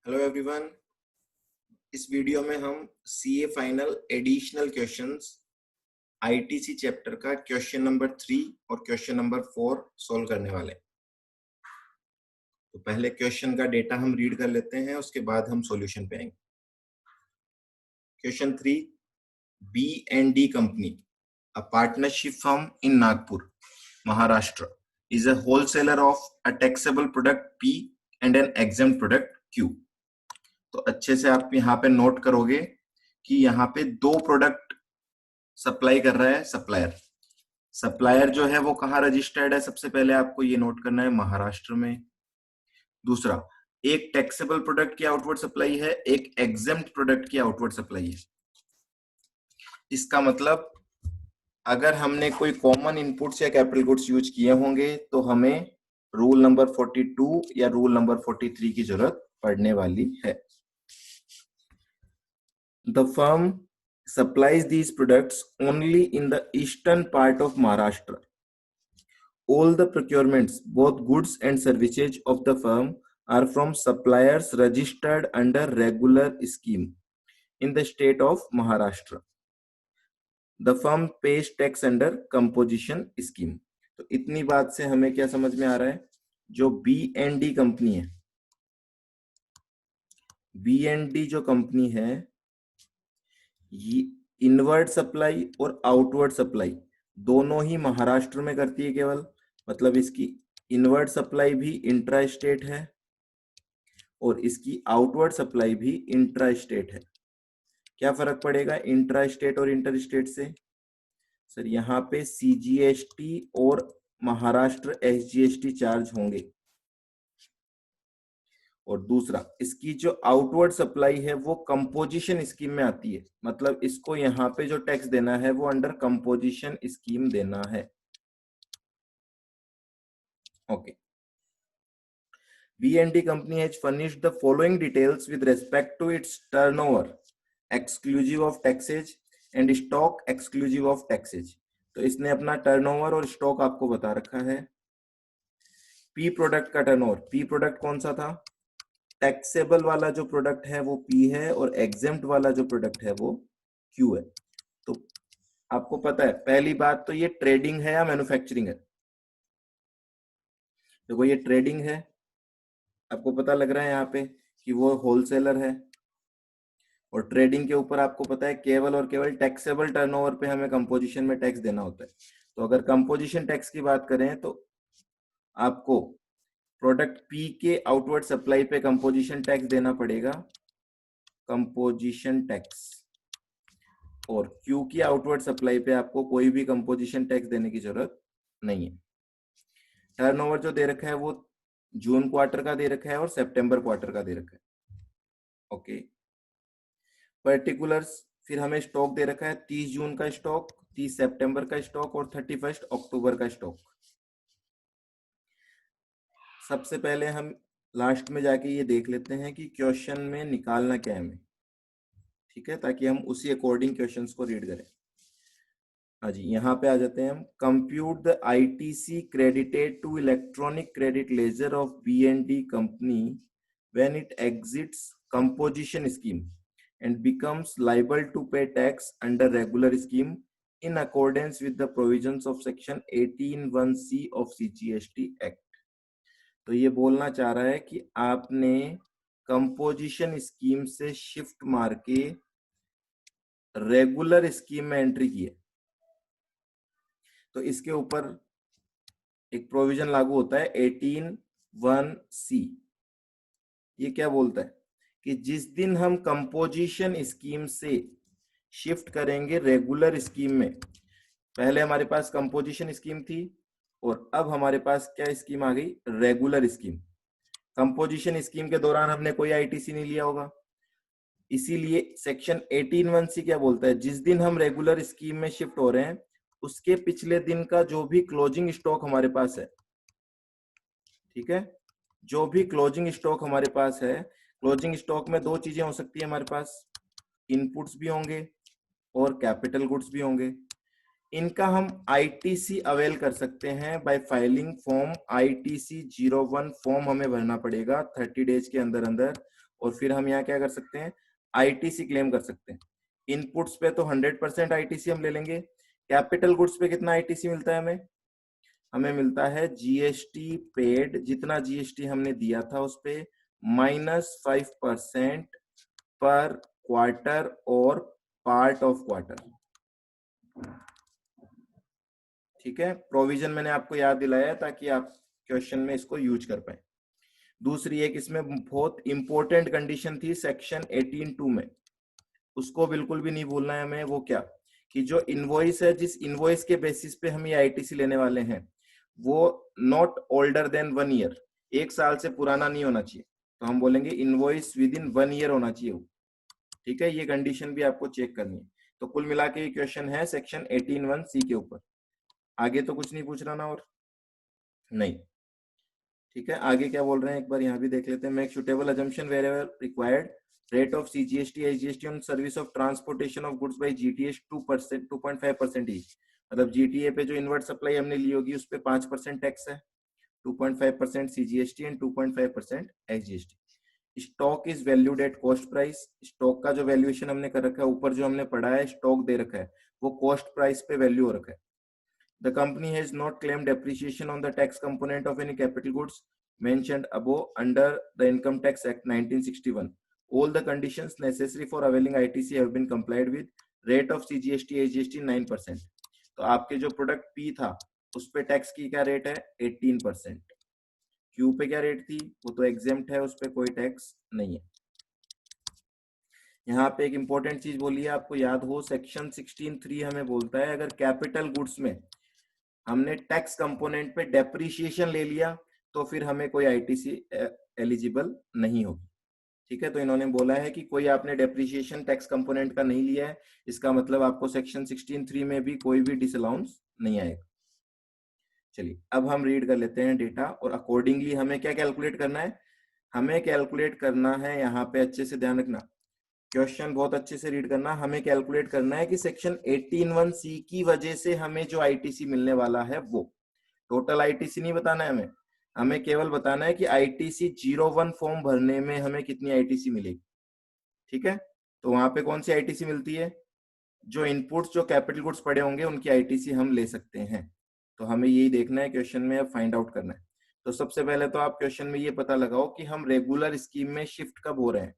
Hello everyone. इस video में हम CA final additional questions ITC chapter का क्वेश्चन नंबर 3 और क्वेश्चन नंबर 4 सॉल्व करने वाले हैं। तो पहले क्वेश्चन का डेटा हम रीड कर लेते हैं, उसके बाद हम सॉल्यूशन पे आएंगे। Question 3, B and D company, a partnership firm in Nagpur, Maharashtra, is a wholesaler of a taxable product P and an exempt product Q। तो अच्छे से आप यहाँ पे नोट करोगे कि यहाँ पे दो प्रोडक्ट सप्लाई कर रहा है सप्लायर। सप्लायर जो है वो कहाँ रजिस्टर्ड है, सबसे पहले आपको ये नोट करना है, महाराष्ट्र में। दूसरा, एक टैक्सेबल प्रोडक्ट की आउटवर्ड सप्लाई है, एक एग्जेम्प्ट प्रोडक्ट की आउटवर्ड सप्लाई है। इसका मतलब अगर हमने कोई कॉमन इनपुट्स या कैपिटल गुड्स यूज किए होंगे तो हमें रूल नंबर 42 या रूल नंबर 43 की जरूरत पड़ने वाली है। The firm supplies these products only in the eastern part of Maharashtra. All the procurements, both goods and services of the firm, are from suppliers registered under regular scheme in the state of Maharashtra. The firm pays tax under composition scheme. तो इतनी बात से हमें क्या समझ में आ रहा है, जो बी एंड डी कंपनी है, बी एंड डी जो कंपनी है, ये इनवर्ड सप्लाई और आउटवर्ड सप्लाई दोनों ही महाराष्ट्र में करती है केवल। मतलब इसकी इनवर्ड सप्लाई भी इंट्रा स्टेट है और इसकी आउटवर्ड सप्लाई भी इंट्रा स्टेट है। क्या फर्क पड़ेगा इंट्रा स्टेट और इंटर स्टेट से? सर यहाँ पे सीजीएसटी और महाराष्ट्र एसजीएसटी चार्ज होंगे। और दूसरा, इसकी जो आउटवर्ड सप्लाई है वो कंपोजिशन स्कीम में आती है, मतलब इसको यहाँ पे जो टैक्स देना है वो अंडर कंपोजिशन स्कीम देना है। Okay. B&D company has furnished the following details with respect to its turnover exclusive of taxes and stock exclusive of taxes। तो इसने अपना टर्नओवर और स्टॉक आपको बता रखा है। पी प्रोडक्ट का टर्नओवर, पी प्रोडक्ट कौन सा था? टैक्सेबल वाला जो प्रोडक्ट है वो पी है और एग्जेम्प्ट वाला जो प्रोडक्ट है वो क्यू है। तो आपको पता है, पहली बात तो ये ट्रेडिंग है या मैन्युफैक्चरिंग है? देखो ये ट्रेडिंग है, आपको पता लग रहा है यहाँ पे कि वो होलसेलर है। और ट्रेडिंग के ऊपर आपको पता है केवल और केवल टैक्सेबल टर्नओवर पे हमें कंपोजिशन में टैक्स देना होता है। तो अगर कंपोजिशन टैक्स की बात करें तो आपको प्रोडक्ट पी के आउटवर्ड सप्लाई पे कंपोजिशन टैक्स देना पड़ेगा, कंपोजिशन टैक्स। और क्यू की आउटवर्ड सप्लाई पे आपको कोई भी कंपोजिशन टैक्स देने की जरूरत नहीं है। टर्नओवर जो दे रखा है वो जून क्वार्टर का दे रखा है और सितंबर क्वार्टर का दे रखा है। ओके। पर्टिकुलर्स, फिर हमें स्टॉक दे रखा है 30 जून का स्टॉक, 30 सितंबर का स्टॉक और 31 अक्टूबर का स्टॉक। सबसे पहले हम लास्ट में जाके ये देख लेते हैं कि क्वेश्चन में निकालना क्या है हमें, ठीक है, ताकि हम उसी अकॉर्डिंग क्वेश्चंस को रीड करें। हाँ जी, यहाँ पे आ जाते हैं हम। Compute the ITC credited to electronic credit ledger of B and D company when it exits composition scheme and becomes liable to pay tax under regular scheme in accordance with the provisions of section 18(1)(c) of CGST Act। तो ये बोलना चाह रहा है कि आपने composition scheme से shift मार के रेगुलर स्कीम में एंट्री की है, तो इसके ऊपर एक प्रोविजन लागू होता है 18(1)(c। ये क्या बोलता है कि जिस दिन हम कंपोजिशन स्कीम से शिफ्ट करेंगे रेगुलर स्कीम में, पहले हमारे पास कंपोजिशन स्कीम थी और अब हमारे पास क्या स्कीम आ गई? Regular scheme. कंपोजिशन स्कीम के दौरान हमने कोई आईटीसी नहीं लिया होगा, इसीलिए सेक्शन 18(1)(c) क्या बोलता है, जिस दिन हम रेगुलर स्कीम में शिफ्ट हो रहे हैं उसके पिछले दिन का जो भी क्लोजिंग स्टॉक हमारे पास है, ठीक है, जो भी क्लोजिंग स्टॉक हमारे पास है, क्लोजिंग स्टॉक में दो चीजें हो सकती है हमारे पास, इनपुट्स भी होंगे और कैपिटल गुड्स भी होंगे। इनका हम आईटीसी अवेल कर सकते हैं bye filing form ITC 01 form हमें भरना पड़ेगा 30 डेज के अंदर अंदर, और फिर हम यहाँ क्या कर सकते हैं, आईटीसी क्लेम कर सकते हैं। इनपुट्स पे तो 100% आईटीसी हम ले लेंगे। कैपिटल गुड्स पे कितना आईटीसी मिलता है हमें? हमें मिलता है जीएसटी पेड, जितना जीएसटी हमने दिया था उस पे -5% पर क्वार्टर और पार्ट ऑफ क्वार्टर। ठीक है, प्रोविजन मैंने आपको याद दिलाया ताकि आप क्वेश्चन में इसको यूज कर पाए। दूसरी एक इसमें बहुत इंपॉर्टेंट कंडीशन थी सेक्शन 18(2) में, उसको बिल्कुल भी नहीं भूलना है हमें। वो क्या, कि जो इनवॉइस है, जिस इनवॉइस के बेसिस पे हम ये आईटीसी लेने वाले हैं, वो नॉट ओल्डर देन 1 ईयर, 1 साल से पुराना नहीं होना चाहिए। तो हम बोलेंगे इनवॉइस विद इन 1 ईयर होना चाहिए। ठीक है, ये कंडीशन भी आपको चेक करनी है। तो कुल मिला के ये क्वेश्चन है सेक्शन 18(1)(c) के ऊपर। आगे तो कुछ नहीं पूछ रहा ना, और नहीं। ठीक है, आगे क्या बोल रहे हैं एक बार यहाँ भी देख लेते हैं। Make suitable assumption wherever required, rate of CGST SGST on service of transportation of goods by GTS 2%, 2.5% ही। मतलब जीटीए पे जो इनवर्ट सप्लाई हमने ली होगी उस पे 5% टैक्स है, 2.5% CGST and 2.5% SGST. Stock is valued at cost price, stock का जो वैल्यूएशन हमने कर रखा है, ऊपर जो हमने पढ़ा है स्टॉक दे रखा है, वो कॉस्ट प्राइस पे वैल्यू हो रखा है। The company has not claimed depreciation on the tax component of any capital goods mentioned above under the Income Tax Act 1961. All the conditions necessary for availing ITC have been complied with. Rate of CGST AGST 9%. तो आपके जो product P था उस पे tax की क्या rate है? 18%। Q पे क्या रेट थी? वो तो एग्जेम्प्ट है, उस पे कोई टैक्स नहीं है। यहाँ पे एक इंपॉर्टेंट चीज बोली है, आपको याद हो, सेक्शन 16(3) हमें बोलता है अगर कैपिटल गुड्स में हमने टैक्स कंपोनेंट पे डेप्रीशिएशन ले लिया तो फिर हमें कोई आईटीसी एलिजिबल नहीं होगी। ठीक है, तो इन्होंने बोला है कि कोई आपने डेप्रीशिएशन टैक्स कंपोनेंट का नहीं लिया है, इसका मतलब आपको सेक्शन 16(3) में भी कोई भी डिसअलाउंस नहीं आएगा। चलिए अब हम रीड कर लेते हैं डेटा, और अकॉर्डिंगली हमें क्या कैलकुलेट करना है? हमें कैलकुलेट करना है, यहाँ पे अच्छे से ध्यान रखना, क्वेश्चन बहुत अच्छे से रीड करना। हमें कैलकुलेट करना है कि सेक्शन 18(1)(c) की वजह से हमें जो आईटीसी मिलने वाला है, वो टोटल आईटीसी नहीं बताना है हमें, हमें केवल बताना है कि आईटीसी 01 फॉर्म भरने में हमें कितनी आईटीसी मिलेगी। ठीक है, तो वहां पे कौन सी आईटीसी मिलती है? जो इनपुट्स जो कैपिटल गुड्स पड़े होंगे उनकी आईटीसी हम ले सकते हैं। तो हमें यही देखना है क्वेश्चन में, अब फाइंड आउट करना है। तो सबसे पहले तो आप क्वेश्चन में ये पता लगाओ कि हम रेगुलर स्कीम में शिफ्ट कब हो रहे हैं।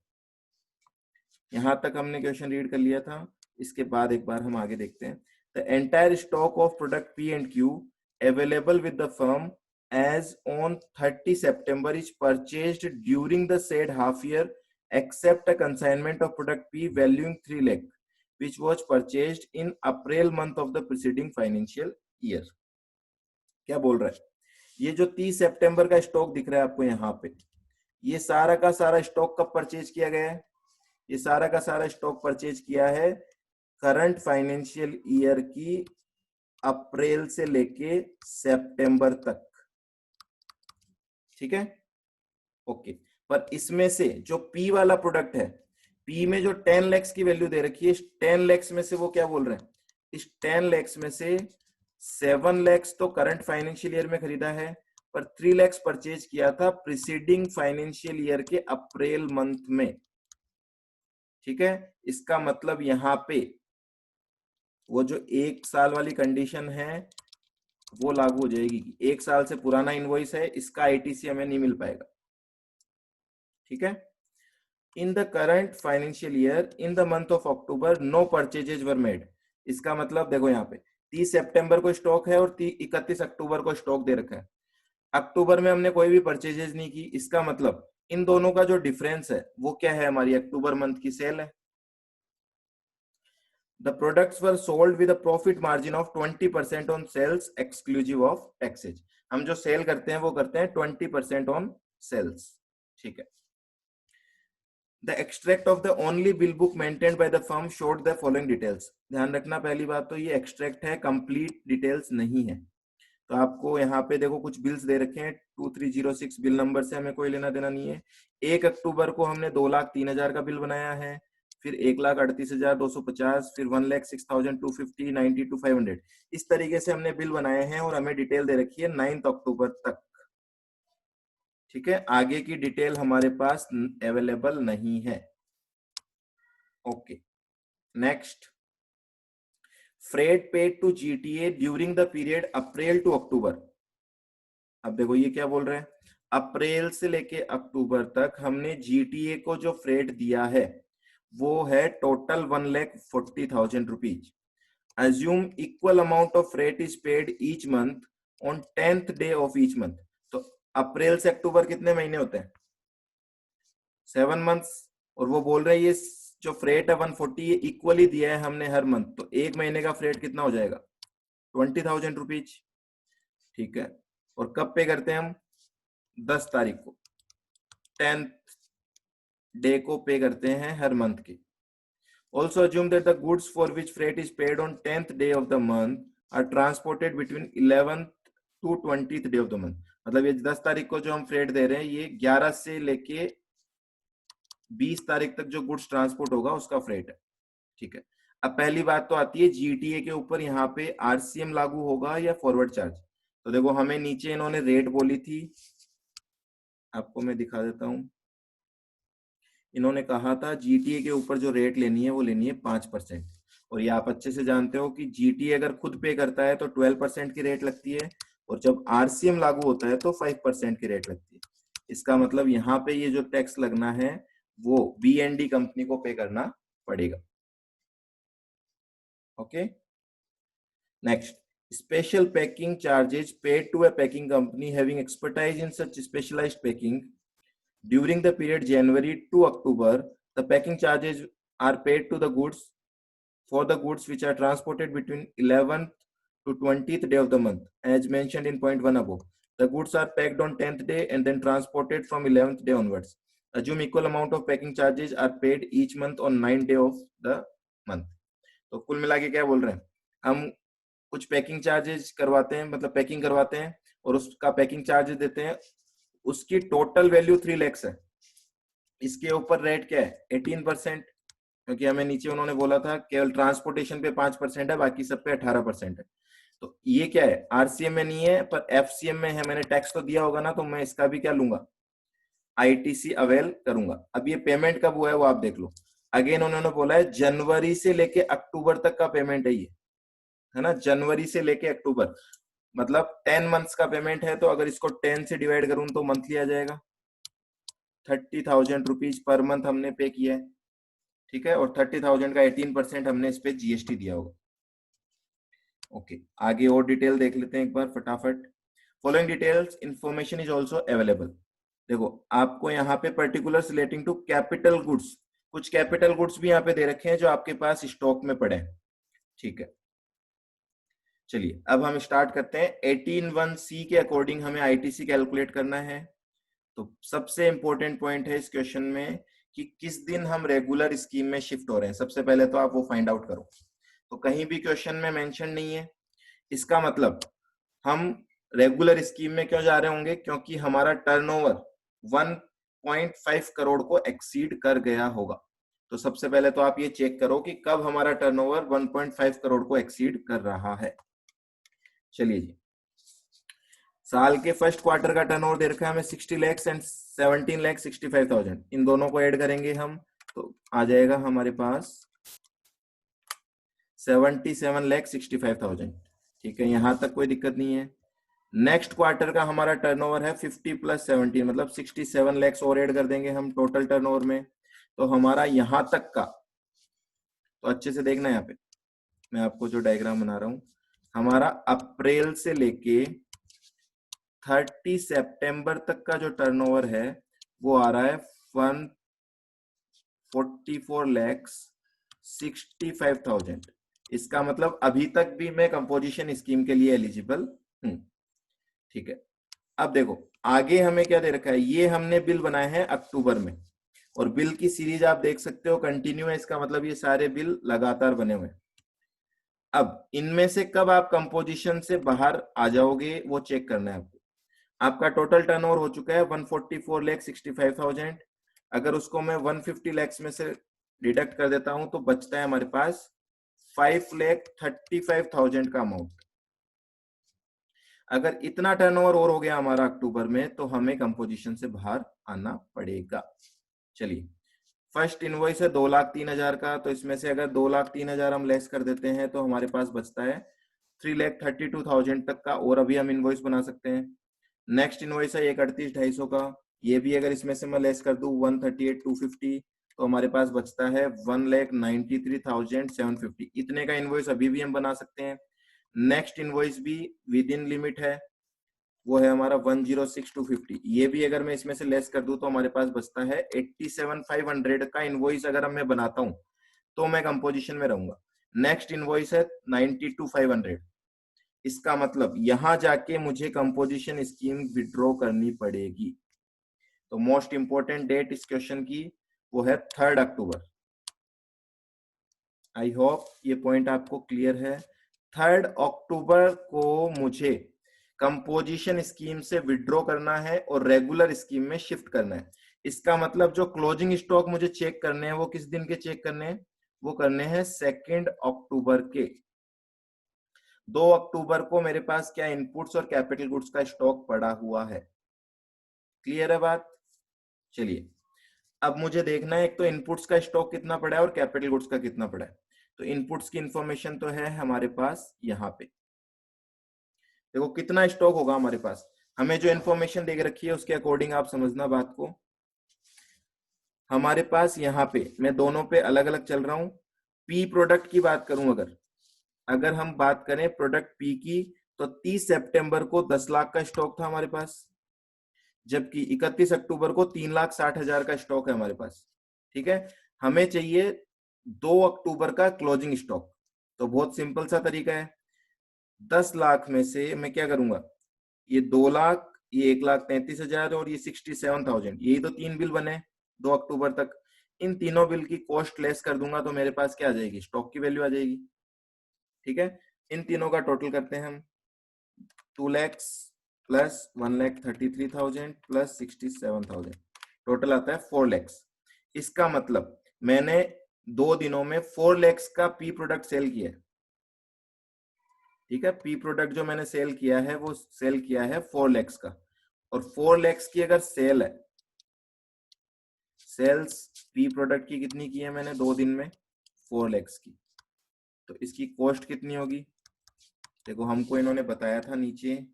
यहां तक हमने क्वेश्चन रीड कर लिया था, इसके बाद एक बार हम आगे देखते हैं। The entire stock of product P and Q available with the firm as on 30 September is purchased during the said half year except a consignment of product P valuing 3 lakh which was purchased in April month of the preceding financial year। क्या बोल रहा है? ये जो 30 सितंबर का stock दिख रहा है आपको यहाँ पे, ये सारा का सारा स्टॉक कब परचेज किया गया है? ये सारा का सारा स्टॉक परचेज किया है करंट फाइनेंशियल ईयर की अप्रैल से लेके सितंबर तक। ठीक है, ओके। पर इसमें से जो पी वाला प्रोडक्ट है, पी में जो 10 lakhs की वैल्यू दे रखी है, 10 lakhs में से वो क्या बोल रहे हैं? इस 10 lakhs में से 7 lakhs तो करंट फाइनेंशियल ईयर में खरीदा है, पर 3 lakhs परचेज किया था प्रीसीडिंग फाइनेंशियल ईयर के अप्रैल मंथ में। ठीक है, इसका मतलब यहाँ पे वो जो 1 साल वाली कंडीशन है वो लागू हो जाएगी। 1 साल से पुराना इनवॉइस है, इसका आईटीसी हमें नहीं मिल पाएगा। ठीक है, in the current financial year in the month of October no purchases were made. इसका मतलब देखो यहाँ पे 30 सितंबर को स्टॉक है और 31 अक्टूबर को स्टॉक दे रखा है, अक्टूबर में हमने कोई भी परचेजेज नहीं की। इसका मतलब इन दोनों का जो डिफरेंस है वो क्या है? हमारी अक्टूबर मंथ की सेल है। The products were sold with a profit margin of 20% on sales exclusive of taxes। हम जो सेल करते हैं वो करते हैं 20% on sales। ठीक है, The extract of the only bill book maintained by the firm showed the following details। ध्यान रखना, पहली बात तो ये एक्सट्रैक्ट है, कंप्लीट डिटेल्स नहीं है। तो आपको यहाँ पे देखो कुछ बिल्स दे रखे हैं, 2306 बिल नंबर से हमें कोई लेना देना नहीं है। 1 अक्टूबर को हमने 2,03,000 का बिल बनाया है, फिर 1,38,250, फिर 1,06,250, 92,500, इस तरीके से हमने बिल बनाए हैं और हमें डिटेल दे रखी है 9 अक्टूबर तक। ठीक है, आगे की डिटेल हमारे पास अवेलेबल नहीं है। Okay, next, freight paid to GTA during the period April to October. अब देखो ये क्या बोल रहे हैं, अप्रैल से लेके अक्टूबर तक हमने जीटीए को जो फ्रेट दिया है वो है total 1,40,000 rupees. assume equal amount of freight is paid each month on 10th day of each month। तो अप्रैल से अक्टूबर कितने महीने होते हैं, 7 मंथ्स। और वो बोल रहे हैं ये जो फ्रेट है 140 ये इक्वली दिया है हमने हर मंथ, तो एक महीने का फ्रेट कितना हो जाएगा, 20,000 रुपीज। ठीक है, और कब पे करते हैं हम, 10 तारीख को, 10th डे को पे करते हैं हर मंथ के। Also assume that the goods for which freight is paid on 10th day of the month are transported between 11th to 20th day of the month। मतलब ये 10 तारीख को जो हम फ्रेट दे रहे हैं ये 11 से लेके 20 तारीख तक जो गुड्स ट्रांसपोर्ट होगा उसका फ्रेट है। ठीक है, अब पहली बात तो आती है जीटीए के ऊपर यहाँ पे आरसीएम लागू होगा या फॉरवर्ड चार्ज। तो देखो हमें नीचे इन्होंने रेट बोली थी, आपको मैं दिखा देता हूं। इन्होंने कहा था जीटीए के ऊपर जो रेट लेनी है वो लेनी है 5%। और ये आप अच्छे से जानते हो कि जीटीए अगर खुद पे करता है तो 12% की रेट लगती है, और जब आरसीएम लागू होता है तो 5% की रेट लगती है। इसका मतलब यहाँ पे ये जो टैक्स लगना है वो बीएनडी कंपनी को पे करना पड़ेगा। Okay, next, special packing charges paid to a packing company having expertise in such specialized packing during the period January to October। The packing charges are paid to the goods for the goods which are transported between 11th to 20th day of the month as mentioned in point 1 above। The goods are packed on 10th day and then transported from 11th day onwards। Assume equal amount of packing charges are paid each month on 9th day of the month। तो कुल मिला के क्या बोल रहे हैं, हम कुछ पैकिंग चार्जेस करवाते हैं, मतलब पैकिंग करवाते हैं और उसका पैकिंग चार्जेस देते हैं, उसकी टोटल वैल्यू 3 लाख है। इसके ऊपर रेट क्या है, 18%, क्योंकि हमें नीचे उन्होंने बोला था केवल ट्रांसपोर्टेशन पे 5% है, बाकी सब पे 18% है। तो ये क्या है, आरसीएम में नहीं है पर एफसीएम में है, मैंने टैक्स तो दिया होगा ना, तो मैं इसका भी क्या लूंगा, आईटीसी अवेल करूंगा। अब ये पेमेंट कब हुआ है वो आप देख लो। अगेन उन्होंने बोला है जनवरी से लेके अक्टूबर तक का पेमेंट है ये, है ना, जनवरी से लेके अक्टूबर, मतलब 10 मंथ्स का पेमेंट है। तो अगर इसको 10 से डिवाइड करूं तो मंथली आ जाएगा, 30,000 रुपीज पर मंथ हमने पे किया है। ठीक है, और 30,000 का 18% हमने इस पे जीएसटी दिया होगा। ओके, आगे और डिटेल देख लेते हैं एक बार फटाफट। Following details information is also available. देखो आपको यहाँ पे particulars relating to capital goods, कुछ कैपिटल गुड्स भी यहाँ पे दे रखे हैं जो आपके पास स्टॉक में पड़े हैं। ठीक है, चलिए अब हम स्टार्ट करते हैं। 18(1)(c) के अकॉर्डिंग हमें आईटीसी कैलकुलेट करना है। तो सबसे इंपॉर्टेंट पॉइंट है इस क्वेश्चन में कि किस दिन हम रेगुलर स्कीम में शिफ्ट हो रहे हैं, सबसे पहले तो आप वो फाइंड आउट करो। तो कहीं भी क्वेश्चन में मेंशन नहीं है, इसका मतलब हम रेगुलर स्कीम में क्यों जा रहे होंगे, क्योंकि हमारा टर्नओवर 1.5 करोड़ को एक्सीड कर गया होगा। तो सबसे पहले तो आप ये चेक करो कि कब हमारा टर्नओवर 1.5 करोड़ को एक्सीड कर रहा है। चलिए जी, साल के फर्स्ट क्वार्टर का टर्नओवर दे रखा है हमें 60 लाख एंड 17,65,000। इन दोनों को ऐड करेंगे हम तो आ जाएगा हमारे पास 77,65,000। ठीक है, यहां तक कोई दिक्कत नहीं है। नेक्स्ट क्वार्टर का हमारा टर्नओवर है 50 + 17, मतलब 67 लाख और ऐड कर देंगे हम टोटल टर्नओवर में। तो हमारा यहां तक का, तो अच्छे से देखना यहाँ पे मैं आपको जो डायग्राम बना रहा हूं, हमारा अप्रैल से लेके 30 सितंबर तक का जो टर्नओवर है वो आ रहा है 144,65,000। इसका मतलब अभी तक भी मैं कंपोजिशन स्कीम के लिए एलिजिबल हूं। ठीक है, अब देखो आगे हमें क्या दे रखा है, ये हमने बिल बनाए हैं अक्टूबर में, और बिल की सीरीज आप देख सकते हो कंटिन्यू है, इसका मतलब ये सारे बिल लगातार बने हुए हैं। अब इनमें से कब आप कंपोजिशन से बाहर आ जाओगे वो चेक करना है आपको। आपका टोटल टर्नओवर हो चुका है 144,65,000। अगर उसको मैं 150 लाख में से डिडक्ट कर देता हूं तो बचता है हमारे पास 5,35,000 का अमाउंट। अगर इतना टर्नओवर और हो गया हमारा अक्टूबर में तो हमें कंपोजिशन से बाहर आना पड़ेगा। चलिए, फर्स्ट इनवॉइस है 2,03,000 का, तो इसमें से अगर 2,03,000 हम लेस कर देते हैं तो हमारे पास बचता है 3,32,000 तक का, और अभी हम इनवॉइस बना सकते हैं। नेक्स्ट इनवॉइस है 1,38,250 का, ये भी अगर इसमें से मैं लेस कर दूं 138,250 तो हमारे पास बचता है 1,93,750। इतने का इनवॉइस अभी भी हम बना सकते हैं। नेक्स्ट इनवॉइस भी विद इन लिमिट है, वो है हमारा 106,250। ये भी अगर मैं इसमें से लेस कर दूं तो हमारे पास बचता है 87,500 का इनवॉइस। अगर मैं बनाता हूं तो मैं कंपोजिशन में रहूंगा। नेक्स्ट इनवॉइस है 92,500। इसका मतलब यहां जाके मुझे कंपोजिशन स्कीम विड्रॉ करनी पड़ेगी। तो मोस्ट इंपोर्टेंट डेट इस क्वेश्चन की वो है 3 अक्टूबर। आई होप ये पॉइंट आपको क्लियर है। 3 अक्टूबर को मुझे कंपोजिशन स्कीम से विड्रॉ करना है और रेगुलर स्कीम में शिफ्ट करना है। इसका मतलब जो क्लोजिंग स्टॉक मुझे चेक करने हैं वो किस दिन के चेक करने हैं, वो करने हैं 2 अक्टूबर के। 2 अक्टूबर को मेरे पास क्या इनपुट्स और कैपिटल गुड्स का स्टॉक पड़ा हुआ है। क्लियर है बात? चलिए, अब मुझे देखना है एक तो इनपुट्स का स्टॉक कितना पड़ा है और कैपिटल गुड्स का कितना पड़ा है। तो इनपुट्स की इंफॉर्मेशन तो है हमारे पास यहाँ पे। देखो कितना स्टॉक होगा हमारे पास, हमें जो इन्फॉर्मेशन देख रखी है उसके अकॉर्डिंग आप समझना बात को। हमारे पास यहाँ पे मैं दोनों पे अलग अलग चल रहा हूं। पी प्रोडक्ट की बात करूं, अगर हम बात करें प्रोडक्ट पी की, तो 30 सितंबर को 10 लाख का स्टॉक था हमारे पास, जबकि 31 अक्टूबर को 3,60,000 का स्टॉक है हमारे पास। ठीक है, हमें चाहिए 2 अक्टूबर का क्लोजिंग स्टॉक। तो बहुत सिंपल सा तरीका है, 10 लाख में से मैं क्या करूंगा, ये 2 लाख, ये 1,33,000 और ये 67,000, यही तो 3 बिल बने 2 अक्टूबर तक। इन तीनों बिल की कॉस्ट लेस कर दूंगा तो मेरे पास क्या आ जाएगी, स्टॉक की वैल्यू आ जाएगी। ठीक है, इन तीनों का टोटल करते हैं हम, 2 लाख प्लस 1,33,000 प्लस 67,000, टोटल आता है 4 लाख। इसका मतलब मैंने 2 दिनों में 4 लाख का पी प्रोडक्ट सेल किया है। ठीक है, पी प्रोडक्ट जो मैंने सेल किया है वो सेल किया है 4 लाख का, और 4 लाख की अगर सेल है, सेल्स पी प्रोडक्ट की कितनी की है मैंने 2 दिन में, 4 लाख की, तो इसकी कॉस्ट कितनी होगी। देखो हमको इन्होंने बताया था नीचे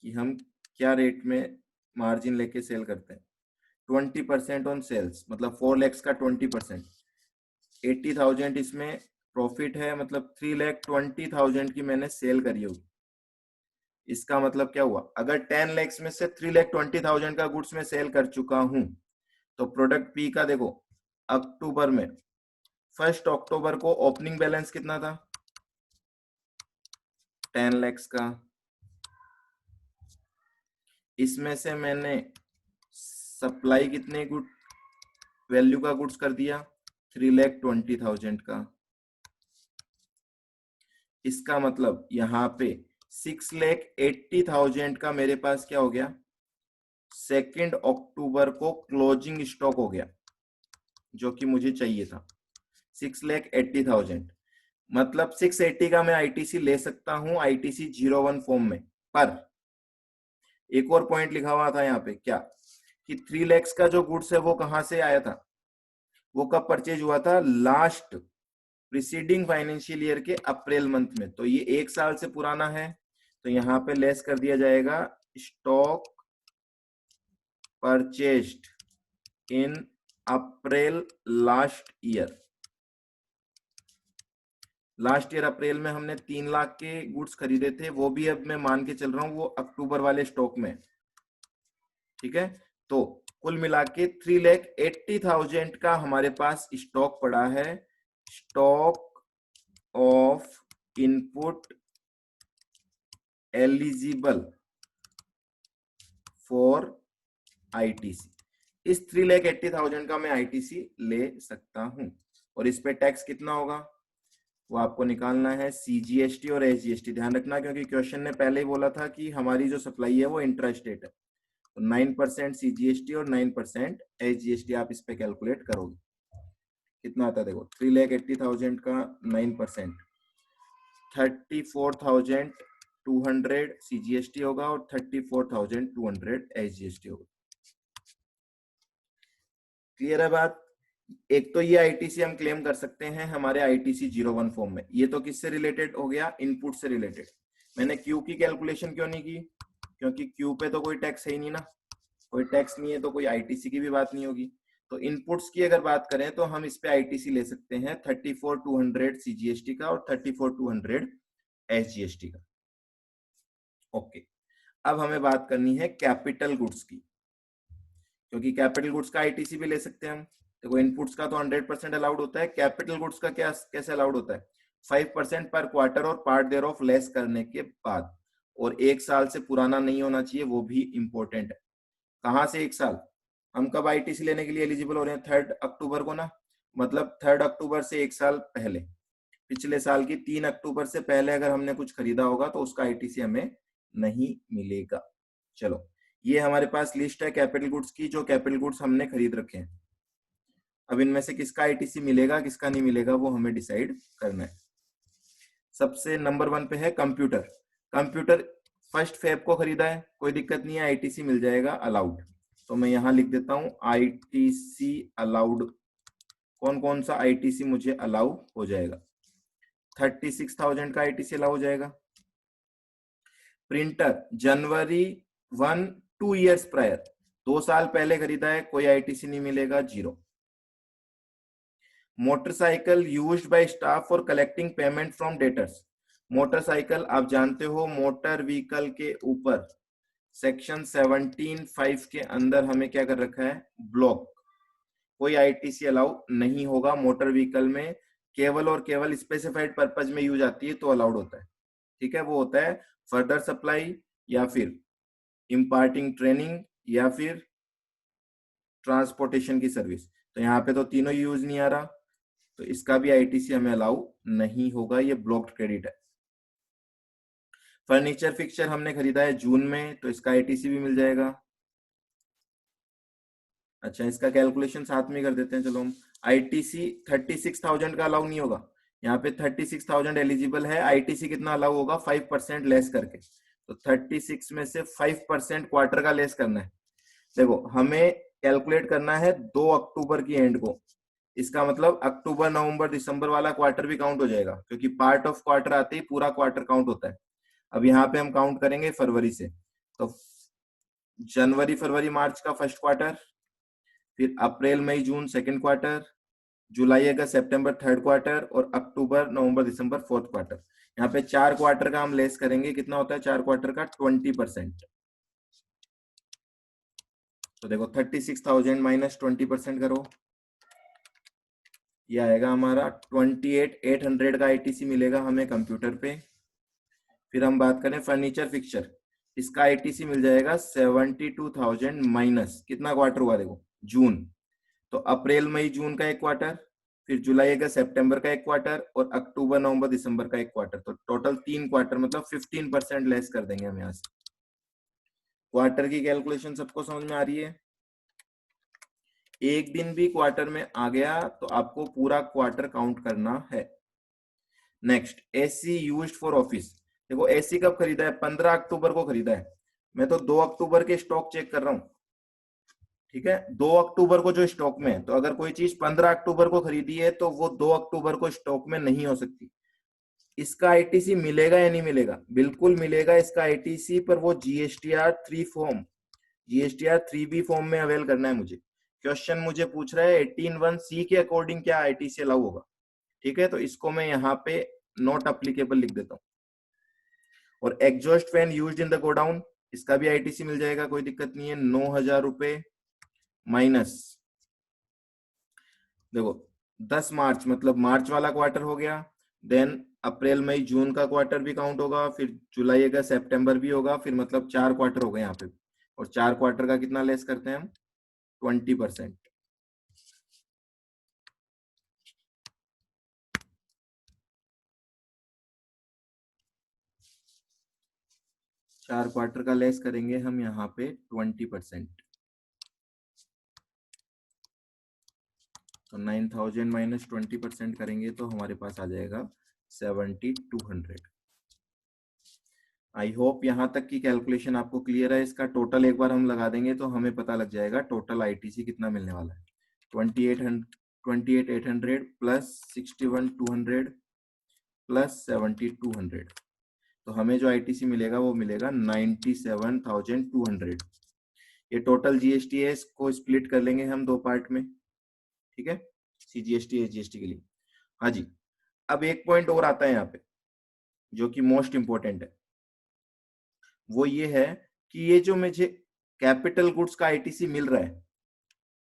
कि हम क्या रेट में मार्जिन लेके सेल करते हैं, 20% ऑन सेल्स, मतलब 4 लाख का 20%, 80,000 इसमें प्रॉफिट है, मतलब 3,20,000 की मैंने सेल करी होगी। इसका मतलब क्या हुआ, अगर 10 लाख में से 3,20,000 का गुड्स में सेल कर चुका हूं तो प्रोडक्ट पी का देखो अक्टूबर में 1 अक्टूबर को ओपनिंग बैलेंस कितना था, 10 लाख का। इसमें से मैंने सप्लाई कितने गुड वैल्यू का गुड्स कर दिया, 3,20,000 का। इसका मतलब यहाँ पे 6,80,000 का मेरे पास क्या हो गया, 2 अक्टूबर को क्लोजिंग स्टॉक हो गया, जो कि मुझे चाहिए था 6,80,000। मतलब 680 का मैं आईटीसी ले सकता हूं, आईटीसी 01 फॉर्म में। पर एक और पॉइंट लिखा हुआ था यहाँ पे क्या, कि 3 लाख का जो गुड्स है वो कहां से आया था, वो कब परचेज हुआ था, लास्ट प्रीसीडिंग फाइनेंशियल ईयर के अप्रैल मंथ में। तो ये 1 साल से पुराना है, तो यहाँ पे लेस कर दिया जाएगा स्टॉक परचेज्ड इन अप्रैल लास्ट ईयर। लास्ट ईयर अप्रैल में हमने 3 लाख के गुड्स खरीदे थे, वो भी अब मैं मान के चल रहा हूं वो अक्टूबर वाले स्टॉक में। ठीक है, तो कुल मिला के 3,80,000 का हमारे पास स्टॉक पड़ा है, stock of input eligible for ITC. इस 3,80,000 का मैं आईटीसी ले सकता हूं, और इस पे टैक्स कितना होगा वो आपको निकालना है, सीजीएसटी और एसजीएसटी। ध्यान रखना क्योंकि क्वेश्चन ने पहले ही बोला था कि हमारी जो सप्लाई है वो इंट्रा स्टेट है, तो 9% सीजीएसटी और 9% एसजीएसटी आप इस पे कैलकुलेट करोगे, कितना आता है देखो, 3,80,000 का 9%, 34,000 200 CGST होगा और 34,200 SGST होगा। क्लियर है बात? एक तो ये आईटीसी हम क्लेम कर सकते हैं हमारे आईटीसी 01 फॉर्म में। ये तो किससे रिलेटेड हो गया? इनपुट से रिलेटेड। मैंने क्यू की कैलकुलेशन क्यों नहीं की? क्योंकि क्यू पे तो कोई टैक्स है ही नहीं ना, कोई टैक्स नहीं है तो कोई आईटीसी की भी बात नहीं होगी। तो इनपुट्स की अगर बात करें तो हम इस पे आईटीसी ले सकते हैं 34,200 सीजीएसटी का और 34,200 एसजीएसटी का। ओके, अब हमें बात करनी है कैपिटल गुड्स की, क्योंकि कैपिटल गुड्स का आईटीसी भी ले सकते हैं हम। देखो इनपुट्स का तो 100% अलाउड होता है, कैपिटल गुड्स का क्या कैसे अलाउड होता है? 5% पर क्वार्टर और पार्ट देयर ऑफ लेस करने के बाद, और 1 साल से पुराना नहीं होना चाहिए, वो भी इंपॉर्टेंट है। कहां से 1 साल? हम कब आईटीसी लेने के लिए एलिजिबल हो रहे हैं? 3 अक्टूबर को ना, मतलब 3 अक्टूबर से 1 साल पहले, पिछले साल की 3 अक्टूबर से पहले अगर हमने कुछ खरीदा होगा तो उसका आईटीसी हमें नहीं मिलेगा। चलो, ये हमारे पास लिस्ट है कैपिटल गुड्स की, जो कैपिटल गुड्स हमने खरीद रखे हैं। अब इनमें से किसका आईटीसी मिलेगा किसका नहीं मिलेगा वो हमें डिसाइड करना है। सबसे नंबर 1 पे है कंप्यूटर। कंप्यूटर 1 फेब को खरीदा है, कोई दिक्कत नहीं है, आईटीसी मिल जाएगा, अलाउड। तो मैं यहां लिख देता हूं आईटीसी अलाउड। कौन कौन सा आईटीसी मुझे अलाउ हो जाएगा? 36,000 का आईटीसी अलाउ हो जाएगा। प्रिंटर जनवरी 1 2 ईयर्स प्रायर, 2 साल पहले खरीदा है, कोई आईटीसी नहीं मिलेगा, 0। Motorcycle used by staff for collecting payment from debtors. Motorcycle आप जानते हो मोटर व्हीकल के ऊपर सेक्शन 17(5) के अंदर हमें क्या कर रखा है? ब्लॉक। कोई आईटीसी अलाउ नहीं होगा मोटर व्हीकल में, केवल और केवल स्पेसिफाइड पर्पज में यूज आती है तो अलाउड होता है। ठीक है, वो होता है फर्दर सप्लाई या फिर इम्पार्टिंग ट्रेनिंग या फिर ट्रांसपोर्टेशन की सर्विस। तो यहाँ पे तो तीनों यूज नहीं आ रहा, तो इसका भी आईटीसी हमें अलाउ नहीं होगा, ये ब्लॉक्ड क्रेडिट है। फर्नीचर फिक्सचर हमने खरीदा है जून में, तो इसका आईटीसी भी मिल जाएगा। अच्छा, इसका कैलकुलेशन साथ में कर देते हैं, चलो हम। आईटीसी 36,000 का अलाउ नहीं होगा, यहाँ पे 36,000 एलिजिबल है, आईटीसी कितना अलाउ होगा? 5% लेस करके। तो 36 में से 5% क्वार्टर का लेस करना है। देखो हमें कैलकुलेट करना है 2 अक्टूबर की एंड को, इसका मतलब अक्टूबर नवंबर दिसंबर वाला क्वार्टर भी काउंट हो जाएगा, क्योंकि पार्ट ऑफ क्वार्टर आते ही पूरा क्वार्टर काउंट होता है। अब यहाँ पे हम काउंट करेंगे फरवरी से, तो जनवरी फरवरी मार्च का फर्स्ट क्वार्टर, फिर अप्रैल मई जून सेकंड क्वार्टर, जुलाई अगस्त सितंबर थर्ड क्वार्टर, और अक्टूबर नवंबर दिसंबर फोर्थ क्वार्टर। यहाँ पे 4 क्वार्टर का हम लेस करेंगे, कितना होता है 4 क्वार्टर का? 20%। तो देखो 36,000 माइनस 20% करो, ये आएगा हमारा 28,800 का आईटीसी मिलेगा हमें कंप्यूटर पे। फिर हम बात करें फर्नीचर फिक्सचर, इसका आईटीसी मिल जाएगा 72,000 माइनस कितना क्वार्टर हुआ? देखो जून, तो अप्रैल मई जून का एक क्वार्टर, फिर जुलाई अगस्त सितंबर का एक क्वार्टर, और अक्टूबर नवंबर दिसंबर का एक क्वार्टर। तो टोटल 3 क्वार्टर, मतलब 15% लेस कर देंगे हम यहाँ से। क्वार्टर की कैलकुलेशन सबको समझ में आ रही है? एक दिन भी क्वार्टर में आ गया तो आपको पूरा क्वार्टर काउंट करना है। Next, AC used for office. देखो एसी कब खरीदा है? 15 अक्टूबर को खरीदा है, मैं तो 2 अक्टूबर के स्टॉक चेक कर रहा हूं। ठीक है, 2 अक्टूबर को जो स्टॉक में है, तो अगर कोई चीज 15 अक्टूबर को खरीदी है तो वो 2 अक्टूबर को स्टॉक में नहीं हो सकती। इसका आईटीसी मिलेगा या नहीं मिलेगा? बिल्कुल मिलेगा इसका आईटीसी, पर वो GSTR 3 form, GSTR 3B form में अवेल करना है मुझे। क्वेश्चन मुझे पूछ रहा है 18(1)(c) के अकॉर्डिंग क्या आईटीसी अलाउ होगा। ठीक है, तो इसको मैं यहाँ पे नॉट अप्लीकेबल लिख देता हूँ। और exhaust fan used in the godown, इसका भी आईटीसी मिल जाएगा, कोई दिक्कत नहीं है। 9,000 रुपए माइनस, देखो 10 मार्च, मतलब मार्च वाला क्वार्टर हो गया, देन अप्रैल मई जून का क्वार्टर भी काउंट होगा, फिर जुलाई अगस्त सितंबर भी होगा, फिर मतलब 4 क्वार्टर हो गए यहाँ पे। और 4 क्वार्टर का कितना लेस करते हैं हम? 20%। 4 क्वार्टर का लेस करेंगे हम यहाँ पे 20%। तो 9,000 माइनस 20% करेंगे तो हमारे पास आ जाएगा 7,200। आई होप यहाँ तक की कैलकुलेशन आपको क्लियर है। इसका टोटल एक बार हम लगा देंगे तो हमें पता लग जाएगा टोटल आईटीसी कितना मिलने वाला है। 28,800 प्लस 61,200 प्लस 7,200, तो हमें जो आईटीसी मिलेगा वो मिलेगा 97,200। ये टोटल जीएसटी है, इसको स्प्लिट कर लेंगे हम दो पार्ट में, ठीक है, सीजीएसटी एसजीएसटी के लिए। हाँ जी, अब एक पॉइंट और आता है यहाँ पे जो कि मोस्ट इंपॉर्टेंट है, वो ये है कि ये जो मुझे कैपिटल गुड्स का आईटीसी मिल रहा है,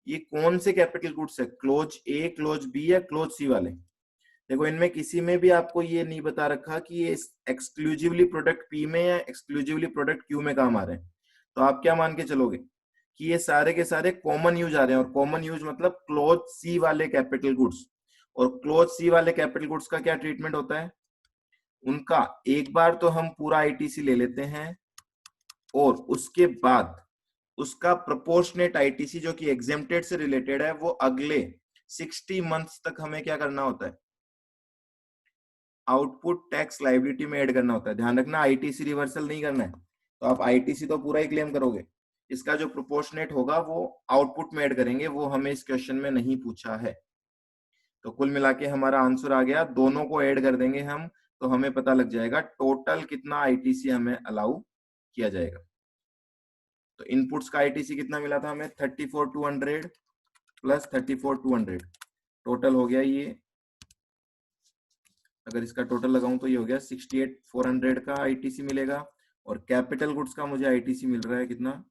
ये कौन से कैपिटल गुड्स है, क्लोज ए, क्लोज बी या क्लोज सी वाले। देखो इनमें किसी में भी आपको ये नहीं बता रखा कि ये एक्सक्लूसिवली प्रोडक्ट पी में या एक्सक्लूसिवली प्रोडक्ट क्यू में काम आ रहे हैं। तो आप क्या मान के चलोगे कि ये सारे के सारे कॉमन यूज आ रहे हैं, और कॉमन यूज मतलब क्लोज सी वाले कैपिटल गुड्स। और क्लोज सी वाले कैपिटल गुड्स का क्या ट्रीटमेंट होता है, उनका एक बार तो हम पूरा आईटीसी ले लेते हैं, और उसके बाद उसका प्रोपोर्शनेट आईटीसी जो कि एग्जेम्प्टेड से रिलेटेड है, वो अगले 60 मंथ्स तक हमें क्या करना होता है, आउटपुट टैक्स लायबिलिटी में ऐड करना होता है। ध्यान रखना आईटीसी रिवर्सल नहीं करना है, तो आप आईटीसी तो पूरा ही क्लेम करोगे, इसका जो प्रोपोर्शनेट होगा वो आउटपुट में ऐड करेंगे, वो हमें इस क्वेश्चन में नहीं पूछा है। तो कुल मिला के हमारा आंसर आ गया, दोनों को ऐड कर देंगे हम, तो हमें पता लग जाएगा टोटल कितना आईटीसी हमें अलाउ किया जाएगा। तो इनपुट्स का आईटीसी कितना मिला था हमें, 34,200 प्लस 34,200, टोटल हो गया ये, अगर इसका टोटल लगाऊं तो ये हो गया 68,400 का आईटीसी मिलेगा। और कैपिटल गुड्स का मुझे आईटीसी मिल रहा है कितना,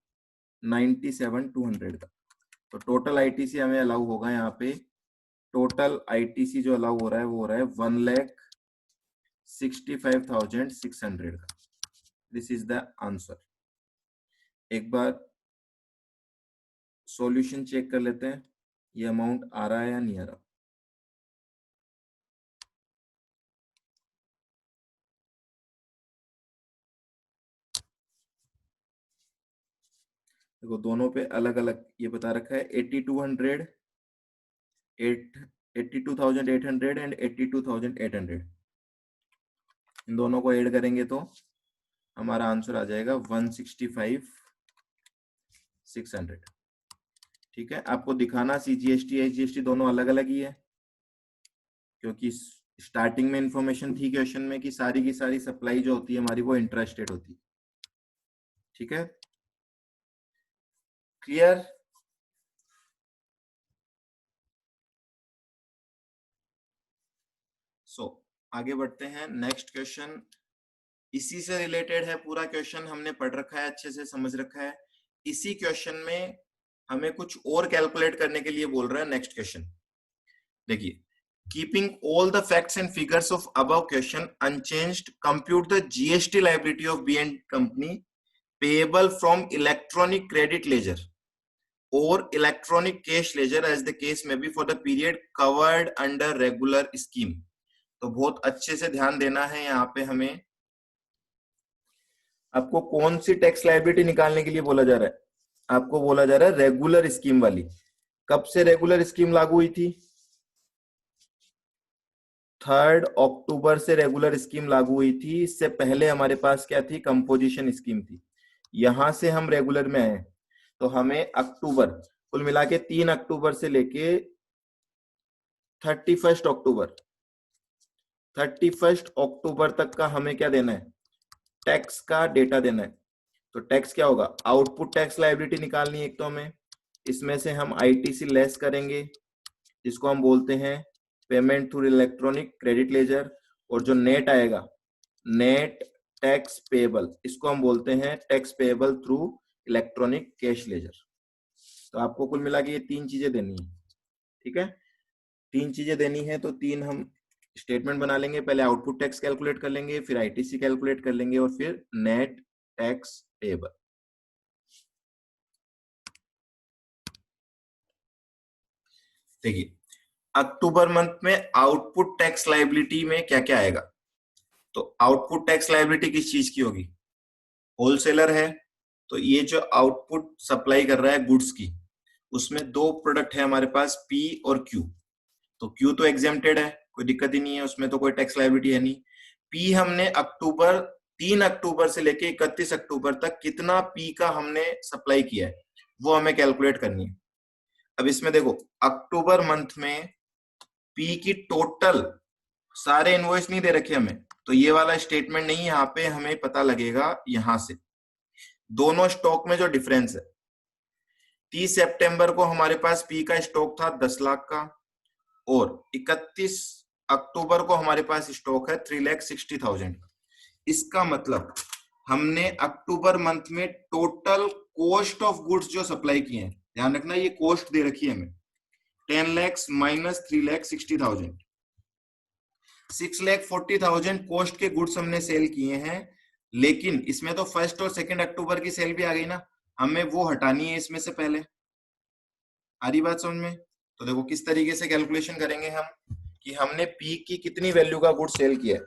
97,200 का। तो टोटल आईटीसी हमें अलाउ होगा यहाँ पे, टोटल आईटीसी जो अलाउ हो रहा है वो हो रहा है 1,65,600 का। This is the answer. एक बार सॉल्यूशन चेक कर लेते हैं, ये अमाउंट आ रहा है या नहीं आ रहा। देखो दोनों पे अलग अलग ये बता रखा है, 82,800 एंड 82,800, इन दोनों को ऐड करेंगे तो हमारा आंसर आ जाएगा 165,600। ठीक है, आपको दिखाना सीजीएसटी एसजीएसटी दोनों अलग अलग ही है, क्योंकि स्टार्टिंग में इंफॉर्मेशन थी क्वेश्चन में कि सारी की सारी सप्लाई जो होती है हमारी वो इंट्रास्टेट होती है। ठीक है, क्लियर। सो आगे बढ़ते हैं, नेक्स्ट क्वेश्चन इसी से रिलेटेड है, पूरा क्वेश्चन हमने पढ़ रखा है, अच्छे से समझ रखा है। इसी क्वेश्चन में हमें कुछ और कैलकुलेट करने के लिए बोल रहा है नेक्स्ट क्वेश्चन। देखिए, keeping all the facts and figures of above question unchanged, compute the GST liability of B&T company payable from electronic credit ledger or electronic cash ledger as the case may be for the period covered under regular scheme। तो बहुत अच्छे से ध्यान देना है यहाँ पे, हमें आपको कौन सी टैक्स लायबिलिटी निकालने के लिए बोला जा रहा है, आपको बोला जा रहा है रेगुलर स्कीम वाली। कब से रेगुलर स्कीम लागू हुई थी, 3 अक्टूबर से रेगुलर स्कीम लागू हुई थी। इससे पहले हमारे पास क्या थी, कंपोजिशन स्कीम थी। यहां से हम रेगुलर में आए, तो हमें अक्टूबर, कुल मिला के 3 अक्टूबर से लेके 31 अक्टूबर 31 अक्टूबर तक का हमें क्या देना है, टैक्स का डेटा देना है। तो टैक्स क्या होगा, आउटपुट टैक्स लायबिलिटी निकालनी है एक तो हमें, इसमें से हम आईटीसी लेस करेंगे, जिसको हम बोलते हैं payment through electronic credit laser, और जो नेट आएगा नेट टैक्स पेएबल, इसको हम बोलते हैं tax payable through electronic cash ledger. तो आपको कुल मिला के ये 3 चीजें देनी है। ठीक है, 3 चीजें देनी है, तो 3 हम स्टेटमेंट बना लेंगे। पहले आउटपुट टैक्स कैलकुलेट कर लेंगे, फिर आईटीसी कैलकुलेट कर लेंगे, और फिर नेट टैक्स पेएबल। देखिए, अक्टूबर मंथ में आउटपुट टैक्स लायबिलिटी में क्या क्या आएगा, तो आउटपुट टैक्स लायबिलिटी किस चीज की होगी, होलसेलर है, तो ये जो आउटपुट सप्लाई कर रहा है गुड्स की, उसमें 2 प्रोडक्ट है हमारे पास, पी और क्यू। तो क्यू तो एग्जेम्प्टेड है, कोई दिक्कत ही नहीं है, उसमें तो कोई टैक्स लायबिलिटी है नहीं। पी हमने अक्टूबर 3 अक्टूबर से लेके 31 अक्टूबर तक कितना पी का हमने सप्लाई किया है वो हमें कैलकुलेट करनी है। अब इसमें देखो अक्टूबर मंथ में पी की टोटल सारे इनवॉइस नहीं दे रखे हमें, तो ये वाला स्टेटमेंट नहीं, यहाँ पे हमें पता लगेगा यहां से दोनों स्टॉक में जो डिफरेंस है। 30 सितंबर को हमारे पास पी का स्टॉक था 10 लाख का और 31 अक्टूबर को हमारे पास स्टॉक है 3,60,000 का। इसका मतलब हमने अक्टूबर मंथ में टोटल कॉस्ट ऑफ गुड्स जो सप्लाई किए हैं, ध्यान रखना ये कॉस्ट दे रखी है हमें, 10 लाख माइनस 3,60,000, 6,40,000 कॉस्ट के गुड्स हमने सेल किए हैं। लेकिन इसमें तो 1 और 2 अक्टूबर की सेल भी आ गई ना, हमें वो हटानी है इसमें से पहले। आ रही बात समझ में? तो देखो किस तरीके से कैलकुलेशन करेंगे हम कि हमने पी की कितनी वैल्यू का गुड सेल किया है।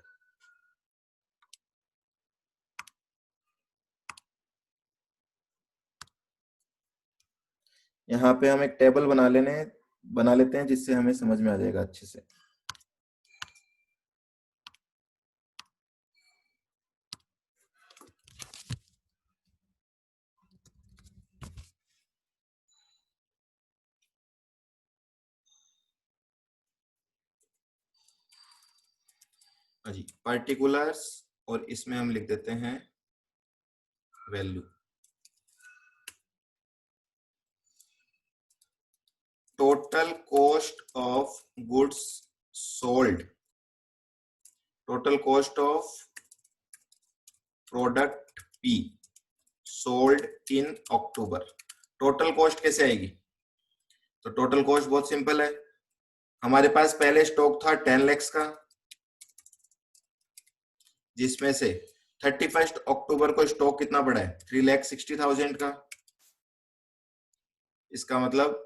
यहाँ पे हम एक टेबल बना लेते हैं जिससे हमें समझ में आ जाएगा अच्छे से। जी पर्टिकुलर्स और इसमें हम लिख देते हैं value. Total cost of goods sold, total cost of product P sold in October. Total cost कैसे आएगी? तो टोटल कॉस्ट बहुत सिंपल है, हमारे पास पहले स्टॉक था 10 लाख का, जिसमें से 31 अक्टूबर को स्टॉक कितना पड़ा है 3,60,000 का। इसका मतलब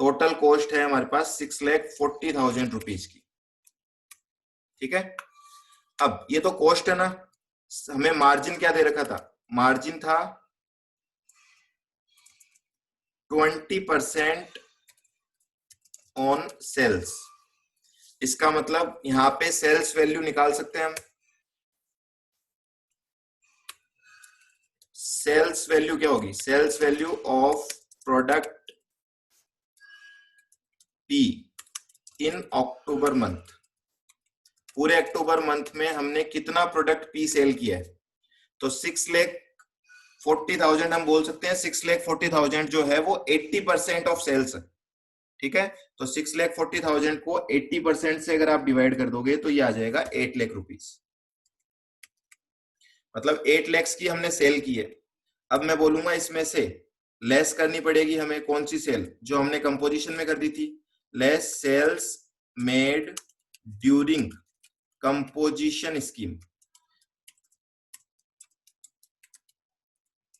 टोटल कॉस्ट है हमारे पास 6,40,000 रुपीज की। ठीक है, अब ये तो कॉस्ट है ना, हमें मार्जिन क्या दे रखा था? मार्जिन था 20% ऑन सेल्स। इसका मतलब यहां पे सेल्स वैल्यू निकाल सकते हैं हम। सेल्स वैल्यू क्या होगी? Sales value of product P in October month. पूरे अक्टूबर मंथ में हमने कितना प्रोडक्ट पी सेल किया है? तो 6,40,000 हम बोल सकते हैं। 6,40,000 जो है वो 80% ऑफ सेल्स है। ठीक है, तो 6,40,000 को 80% से अगर आप डिवाइड कर दोगे तो ये आ जाएगा 8 लाख रुपीज। मतलब 8 लाख की हमने सेल की है। अब मैं बोलूंगा इसमें से लेस करनी पड़ेगी हमें कौन सी सेल? जो हमने कंपोजिशन में कर दी थी, less sales made during composition scheme,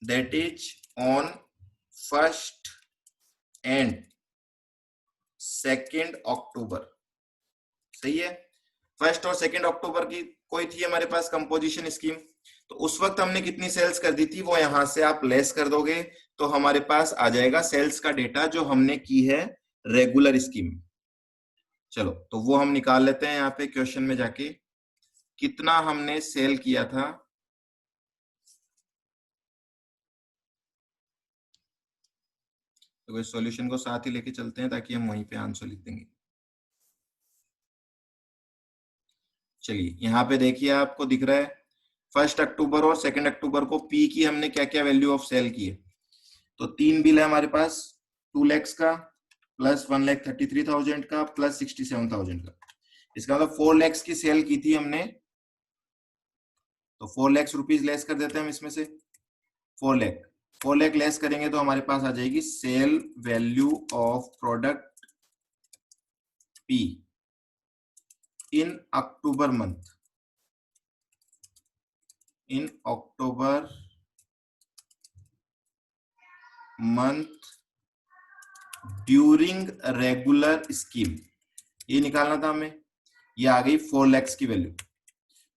that is on 1 and 2 October. सही है, 1 और 2 अक्टूबर की कोई थी हमारे पास कंपोजिशन स्कीम, तो उस वक्त हमने कितनी सेल्स कर दी थी वो यहां से आप लेस कर दोगे तो हमारे पास आ जाएगा सेल्स का डेटा जो हमने की है रेगुलर स्कीम। चलो तो वो हम निकाल लेते हैं यहाँ पे क्वेश्चन में जाके, कितना हमने सेल किया था। तो इस सॉल्यूशन को साथ ही लेके चलते हैं ताकि हम वहीं पे आंसर लिख देंगे। चलिए यहाँ पे देखिए आपको दिख रहा है 1 अक्टूबर और 2 अक्टूबर को पी की हमने क्या क्या वैल्यू ऑफ सेल की है। तो 3 बिल है हमारे पास, 2 लाख का प्लस 1,33,000 का प्लस 67,000 का। इसका मतलब 4 लाख की सेल की थी हमने, तो 4 लाख रुपीज लेस कर देते हैं हम इसमें से। 4 लाख लेस करेंगे तो हमारे पास आ जाएगी sale value of product P in October month, in October month during regular scheme, ये निकालना था हमें। ये आ गई 4 लाख की वैल्यू,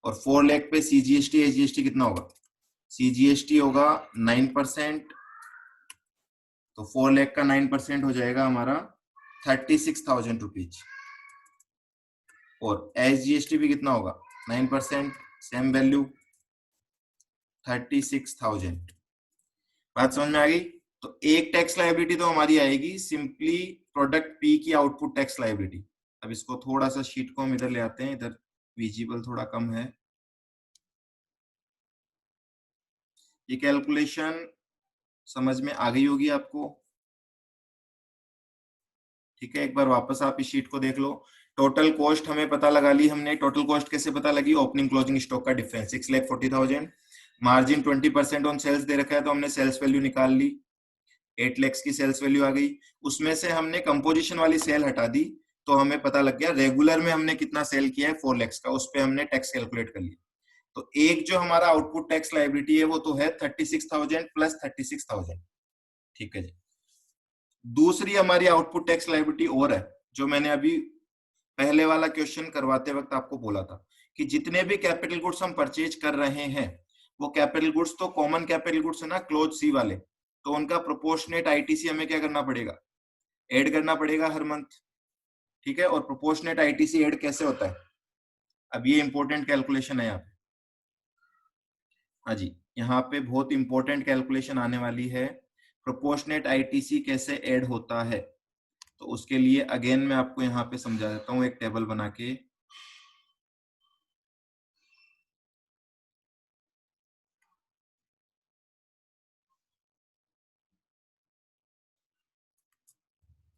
और 4 लाख पे सीजीएसटी एसजीएसटी कितना होगा? सीजीएसटी होगा 9%, तो 4 लाख का 9% हो जाएगा हमारा 36,000 रुपीज। और एसजीएसटी भी कितना होगा? 9%, सेम वैल्यू। 36,000। बात समझ में आ गई? तो एक टैक्स लायबिलिटी तो हमारी आएगी सिंपली प्रोडक्ट पी की आउटपुट टैक्स लायबिलिटी। अब इसको थोड़ा सा शीट को हम इधर ले आते हैं, इधर विजिबल थोड़ा कम है। ये कैलकुलेशन समझ में आ गई होगी आपको, ठीक है? एक बार वापस आप इस शीट को देख लो। टोटल कॉस्ट हमें पता लगा ली हमने। टोटल कॉस्ट कैसे पता लगी? ओपनिंग क्लोजिंग स्टॉक का डिफरेंस 6,40,000, मार्जिन 20% ऑन सेल्स दे रखा है तो हमने सेल्स वैल्यू निकाल ली, 8 लाख की सेल्स वैल्यू आ गई। उसमें से हमने कंपोजिशन वाली सेल हटा दी तो हमें पता लग गया रेगुलर में हमने कितना सेल किया है 4 लाख का, उस पर हमने टैक्स कैलकुलेट कर लिया। तो एक जो हमारा आउटपुट टैक्स लायबिलिटी है वो तो है 36,000 प्लस 36,000, ठीक है जी। दूसरी हमारी आउटपुट टैक्स लायबिलिटी और है, जो मैंने अभी पहले वाला क्वेश्चन करवाते वक्त आपको बोला था कि जितने भी कैपिटल गुड्स हम परचेज कर रहे हैं वो कैपिटल गुड्स तो कॉमन कैपिटल गुड्स है ना, क्लोज सी वाले, तो उनका प्रोपोर्शनेट आईटीसी हमें क्या करना पड़ेगा? ऐड करना पड़ेगा हर मंथ, ठीक है? और प्रोपोर्शनेट आईटीसी ऐड कैसे होता है? अब ये इंपॉर्टेंट कैलकुलेशन है यहाँ पे। हाँ जी, यहाँ पे बहुत इंपॉर्टेंट कैलकुलेशन आने वाली है, प्रोपोर्शनेट आईटीसी कैसे ऐड होता है। तो उसके लिए अगेन मैं आपको यहाँ पे समझा देता हूँ एक टेबल बना के।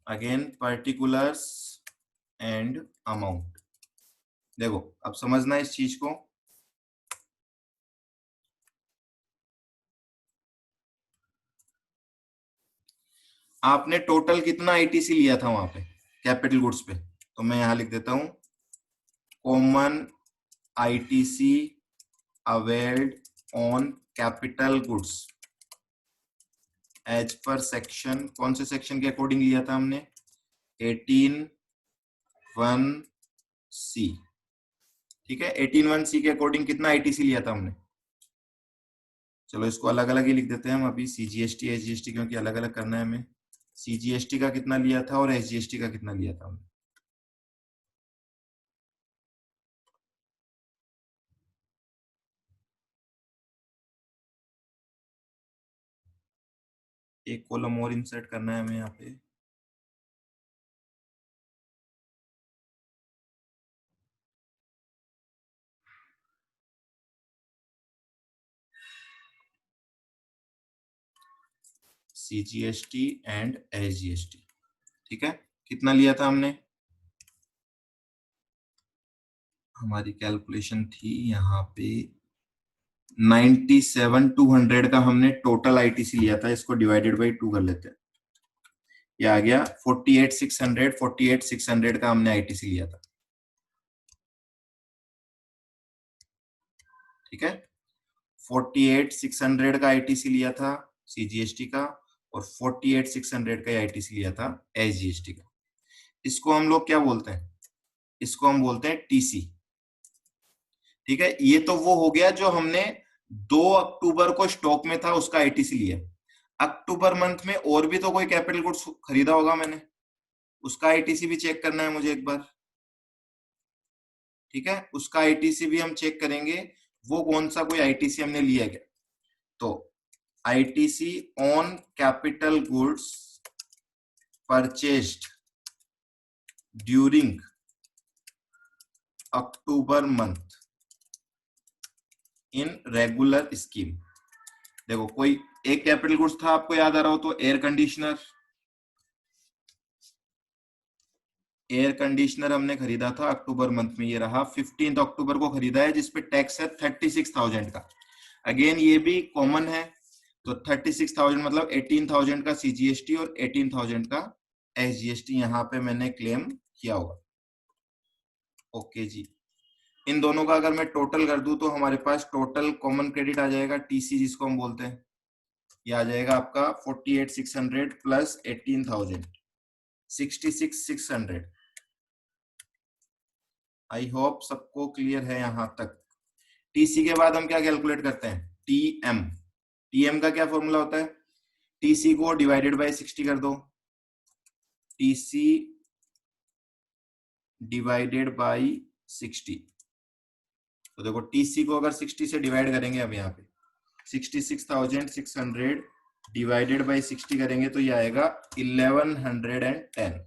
Again particulars and amount. देखो अब समझना इस चीज को। आपने टोटल कितना आईटीसी लिया था वहां पे कैपिटल गुड्स पे? तो मैं यहां लिख देता हूं common ITC availed on capital goods as per section. कौन से सेक्शन के अकॉर्डिंग लिया था हमने? 18(1)(c), ठीक है? 18(1)(c) के अकॉर्डिंग कितना आईटीसी लिया था हमने? चलो इसको अलग अलग ही लिख देते हैं हम अभी, सीजीएसटी एसजीएसटी, क्योंकि अलग अलग करना है हमें। सीजीएसटी का कितना लिया था और एसजीएसटी का कितना लिया था हमने? एक कॉलम और इंसर्ट करना है हमें यहाँ पे। सीजीएसटी एंड एसजीएसटी, ठीक है? कितना लिया था हमने? हमारी कैलकुलेशन थी यहाँ पे 97,200 का हमने टोटल आईटीसी लिया था। इसको डिवाइडेड बाई 2 कर लेते हैं, ये आ गया 48,600। 48,600 का हमने आईटीसी लिया था, ठीक है? 48,600 का आईटीसी लिया था सीजीएसटी का, और 48,600 का आईटीसी लिया था एसजीएसटी का। इसको हम लोग क्या बोलते हैं? इसको हम बोलते हैं टीसी, ठीक है? ये तो वो हो गया जो हमने 2 अक्टूबर को स्टॉक में था उसका आईटीसी लिया। अक्टूबर मंथ में और भी तो कोई कैपिटल गुड्स खरीदा होगा मैंने, उसका आईटीसी भी चेक करना है मुझे एक बार, ठीक है? उसका आईटीसी भी हम चेक करेंगे, वो कौन सा कोई आईटीसी हमने लिया क्या। तो ITC on capital goods purchased during October month in regular scheme. देखो कोई एक कैपिटल गुड्स था आपको याद आ रहा हो तो एयर कंडीशनर। एयर कंडीशनर हमने खरीदा था अक्टूबर मंथ में, ये रहा 15 अक्टूबर को खरीदा है, जिसपे टैक्स है 36,000 का। अगेन ये भी कॉमन है, तो 36,000 मतलब 18,000 का सीजीएसटी और 18,000 का एसजीएसटी यहाँ पे मैंने क्लेम किया होगा। ओके जी, इन दोनों का अगर मैं टोटल कर दूं तो हमारे पास टोटल कॉमन क्रेडिट आ जाएगा टीसी, जिसको हम बोलते हैं। ये आ जाएगा आपका 48,600 प्लस 18,000, 66,600। आई होप सबको क्लियर है यहां तक। टीसी के बाद हम क्या कैलकुलेट करते हैं? टीएम। टीएम का क्या फॉर्मूला होता है? टीसी को डिवाइडेड बाय 60 कर दो, टीसी डिवाइडेड बाय 60। तो देखो टीसी को अगर 60 से डिवाइड करेंगे अब यहाँ पे 66,600 डिवाइडेड बाई 60 करेंगे तो ये आएगा 1110।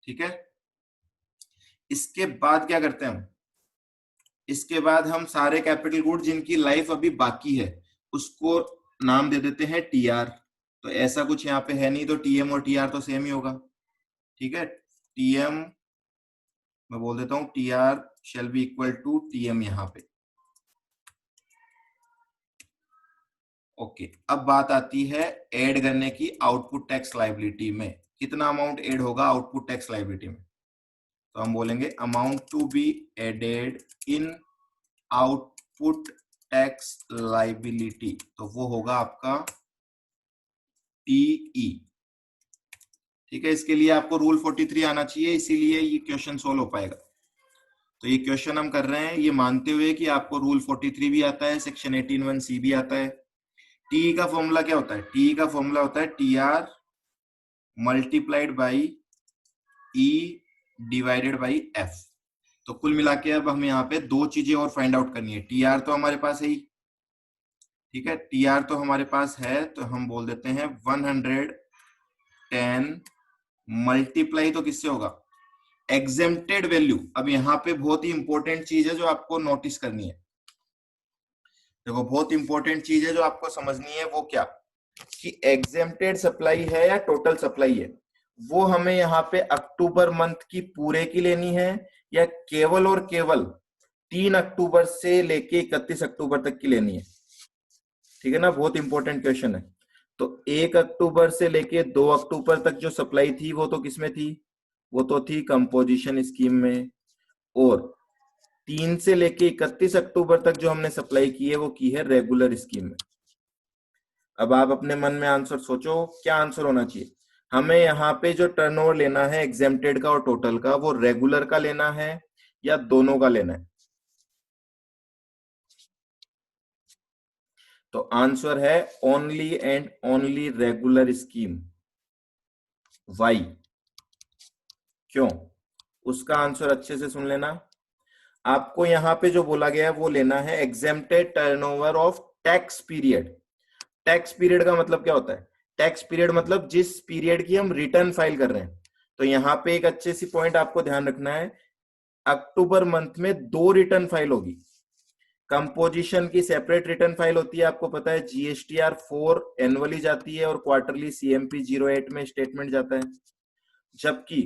ठीक है, इसके बाद क्या करते हैं हम, इसके बाद हम सारे कैपिटल गुड जिनकी लाइफ अभी बाकी है उसको नाम दे देते हैं टीआर। तो ऐसा कुछ यहाँ पे है नहीं, तो टीएम और टीआर तो सेम ही होगा। ठीक है, टीएम मैं बोल देता हूं TR shall be equal to TM यहाँ पे। ओके, अब बात आती है ऐड करने की आउटपुट टैक्स लायबिलिटी में। कितना अमाउंट ऐड होगा आउटपुट टैक्स लायबिलिटी में? तो हम बोलेंगे amount to be added in output tax liability, तो वो होगा आपका टीई। ठीक है, इसके लिए आपको रूल 43 आना चाहिए, इसीलिए ये क्वेश्चन सोल्व हो पाएगा। तो ये क्वेश्चन हम कर रहे हैं ये मानते हुए कि आपको रूल 43 भी आता है, सेक्शन 18(1)(c) भी आता है। टीई का फॉर्मूला क्या होता है? टीई का फॉर्मूला होता है TR multiplied by E divided by F. तो कुल मिला के अब हम यहाँ पे दो चीजें और फाइंड आउट करनी है। टीआर तो हमारे पास है ही, ठीक है, टीआर तो हमारे पास है, तो हम बोल देते हैं 110 मल्टीप्लाई तो किससे होगा? Exempted value. अब यहाँ पे बहुत ही इंपॉर्टेंट चीज है जो आपको नोटिस करनी है। देखो, बहुत इंपॉर्टेंट चीज है जो आपको समझनी है, वो क्या कि एग्जेम्प्टेड सप्लाई है या टोटल सप्लाई है, वो हमें यहाँ पे अक्टूबर मंथ की पूरे की लेनी है या केवल और केवल 3 अक्टूबर से लेके 31 अक्टूबर तक की लेनी है। ठीक है ना, बहुत इंपॉर्टेंट क्वेश्चन है। तो 1 अक्टूबर से लेके 2 अक्टूबर तक जो सप्लाई थी वो तो किसमें थी? वो तो थी कंपोजिशन स्कीम में। और 3 से लेके 31 अक्टूबर तक जो हमने सप्लाई की है वो की है रेगुलर स्कीम में। अब आप अपने मन में आंसर सोचो, क्या आंसर होना चाहिए? हमें यहाँ पे जो टर्नओवर लेना है एग्जेम्प्टेड का और टोटल का, वो रेगुलर का लेना है या दोनों का लेना है? तो आंसर है only and only regular scheme. Why? क्यों? उसका आंसर अच्छे से सुन लेना। आपको यहां पे जो बोला गया है वो लेना है exempted turnover of tax period. Tax period का मतलब क्या होता है? टैक्स पीरियड मतलब जिस पीरियड की हम रिटर्न फाइल कर रहे हैं। तो यहाँ पे एक अच्छे सी पॉइंट आपको ध्यान रखना है, अक्टूबर मंथ में 2 रिटर्न फाइल होगी। कंपोजिशन की सेपरेट रिटर्न फाइल होती है, आपको पता है जीएसटीआर 4 एनुअली जाती है और क्वार्टरली सीएमपी 08 में स्टेटमेंट जाता है। जबकि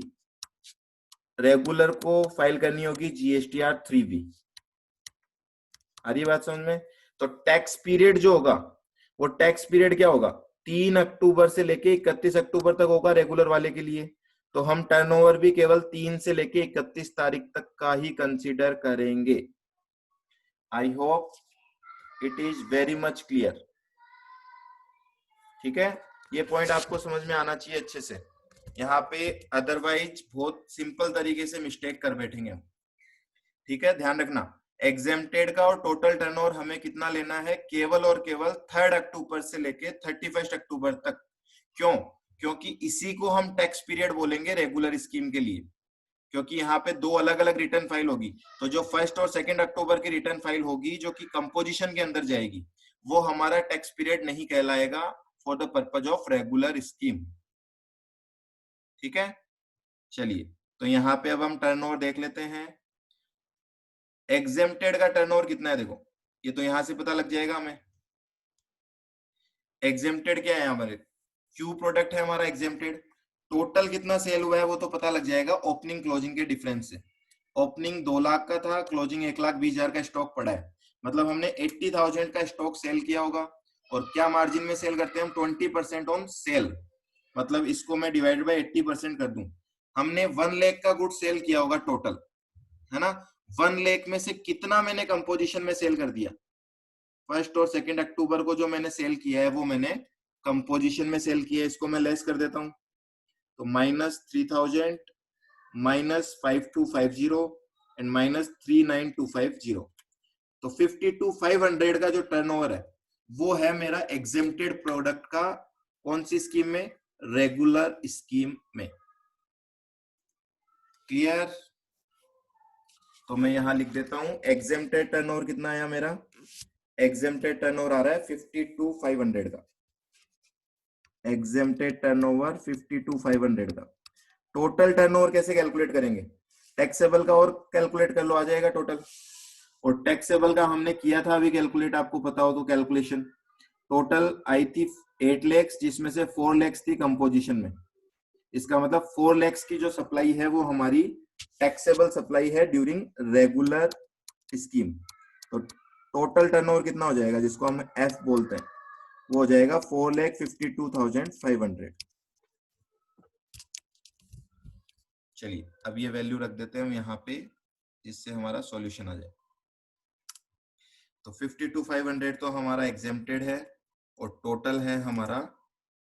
रेगुलर को फाइल करनी होगी जीएसटीआर 3B। आ रही बात समझ में? तो टैक्स पीरियड जो होगा वो टैक्स पीरियड क्या होगा? 3 अक्टूबर से लेके 31 अक्टूबर तक होगा रेगुलर वाले के लिए। तो हम टर्नओवर भी केवल 3 से लेके 31 तारीख तक का ही कंसीडर करेंगे। I hope it is very much clear. ठीक है, ये पॉइंट आपको समझ में आना चाहिए अच्छे से। यहाँ पे अदरवाइज बहुत सिंपल तरीके से मिस्टेक कर बैठेंगे हम। ठीक है, ध्यान रखना, एग्जेम्प्टेड का और टोटल टर्नओवर हमें कितना लेना है? केवल और केवल 3 अक्टूबर से लेके 31 अक्टूबर तक। क्यों? क्योंकि इसी को हम टैक्स पीरियड बोलेंगे रेगुलर स्कीम के लिए, क्योंकि यहाँ पे 2 अलग अलग रिटर्न फाइल होगी। तो जो 1 और 2 अक्टूबर की रिटर्न फाइल होगी जो कि कंपोजिशन के अंदर जाएगी, वो हमारा टैक्स पीरियड नहीं कहलाएगा for the purpose of regular scheme. ठीक है, चलिए, तो यहाँ पे अब हम टर्नओवर देख लेते हैं। एग्जेम्प्टेड का टर्नओवर कितना है? देखो, ये तो यहां से पता लग जाएगा हमें। एग्जेम्प्टेड क्या है? हमारे क्यू प्रोडक्ट है हमारा एग्जेम्प्टेड। टोटल कितना सेल हुआ है वो तो पता लग जाएगा ओपनिंग क्लोजिंग के डिफरेंस से। ओपनिंग 2 लाख का था, क्लोजिंग 1,20,000 का स्टॉक पड़ा है, मतलब हमने 80,000 का स्टॉक सेल किया होगा। और क्या मार्जिन में सेल करते हैं हम? 20% ऑन सेल। मतलब इसको मैं डिवाइड बाय 80% कर दूं, हमने 1 लाख का गुड सेल किया होगा टोटल, है ना। 1 लाख में से कितना मैंने कंपोजिशन में सेल कर दिया? 1 और 2 अक्टूबर को जो मैंने सेल किया है वो मैंने कंपोजिशन में सेल किया है। इसको मैं लेस कर देता हूं, तो -3,000 -5250 एंड -39250। तो 52,500 का जो टर्नओवर है वो है मेरा एग्जेम्प्टेड प्रोडक्ट का। कौन सी स्कीम में? रेगुलर स्कीम में। क्लियर? तो मैं यहां लिख देता हूं एग्जेम्प्टेड टर्नओवर कितना आया मेरा, एग्जेम्प्टेड टर्नओवर आ रहा है 52,500 का, एग्जेम्प्टेड टर्नओवर 52,500 का। टोटल टर्नओवर कैसे कैलकुलेट करेंगे, टैक्सेबल का और कैलकुलेट कर लो, आ जाएगा टोटल। और टैक्सेबल का हमने किया था अभी कैलकुलेट, आपको पता हो तो कैलकुलेशन, टोटल आई थी 8 lakhs, जिसमें से 4 lakhs थी कंपोजिशन में। इसका मतलब 4 lakhs की जो सप्लाई है वो हमारी टैक्सेबल सप्लाई है ड्यूरिंग रेगुलर स्कीम। तो टोटल टर्नओवर कितना हो जाएगा, जिसको हम एफ बोलते हैं, वो हो जाएगा 4,52,500। चलिए अब ये वैल्यू रख देते हैं हम यहाँ पे, जिससे हमारा सॉल्यूशन आ जाए। तो 52,500 तो हमारा एग्जेम्प्टेड है और टोटल है हमारा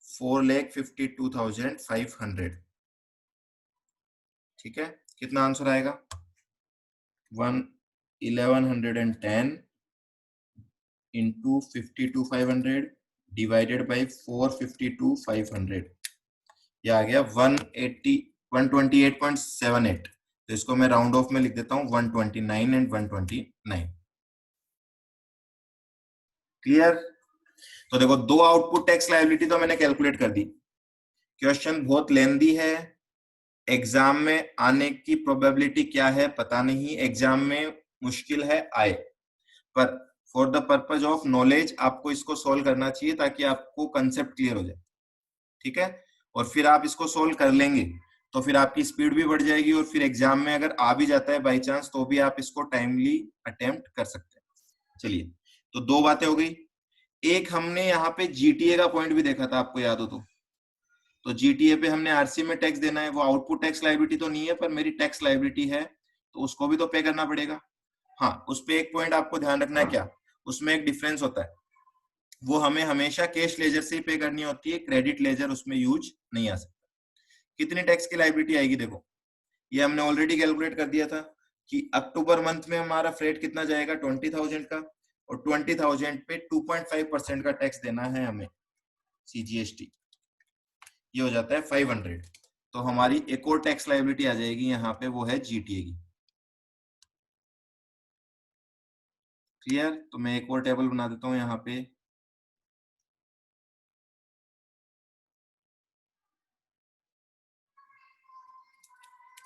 4,52,500। ठीक है, कितना आंसर आएगा, 1110 इंटू 52,500 डिवाइडेड बाई 452,500, ये आ गया 128.78। तो इसको मैं राउंड ऑफ में लिख देता हूं 129 एंड 129। क्लियर। तो देखो दो आउटपुट टैक्स लायबिलिटी तो मैंने कैलकुलेट कर दी। क्वेश्चन बहुत लेंदी है, एग्जाम में आने की प्रोबेबिलिटी क्या है पता नहीं, एग्जाम में मुश्किल है आए, पर for the purpose of knowledge आपको इसको सोल्व करना चाहिए ताकि आपको कंसेप्ट क्लियर हो जाए। ठीक है, और फिर आप इसको सोल्व कर लेंगे तो फिर आपकी स्पीड भी बढ़ जाएगी, और फिर एग्जाम में अगर आ भी जाता है बाई चांस तो भी आप इसको टाइमली अटेम्प्ट कर सकते हैं। चलिए, तो दो बातें हो गई। एक हमने यहाँ पे जीटीए का पॉइंट भी देखा था, आपको याद हो तो जीटीए पे हमने आरसी में टैक्स देना है, वो आउटपुट टैक्स लायबिलिटी तो नहीं है पर मेरी टैक्स लायबिलिटी है, तो उसको भी तो पे करना पड़ेगा। हाँ, उस पे एक पॉइंट आपको ध्यान रखना है, क्या उसमें एक डिफरेंस होता है, वो हमें हमेशा कैश लेजर से ही पे करनी होती है, क्रेडिट लेजर उसमें यूज नहीं आ सकता। कितनी टैक्स की लायबिलिटी आएगी, देखो ये हमने ऑलरेडी कैलकुलेट कर दिया था कि अक्टूबर मंथ में हमारा फ्रेट कितना जाएगा 20,000 का, और 20,000 पे 2.5% का टैक्स देना है हमें सीजीएसटी, ये हो जाता है 500। तो हमारी एक और टैक्स लायबिलिटी आ जाएगी यहाँ पे, वो है जीटीए की। क्लियर। तो मैं एक और टेबल बना देता हूँ यहाँ पे,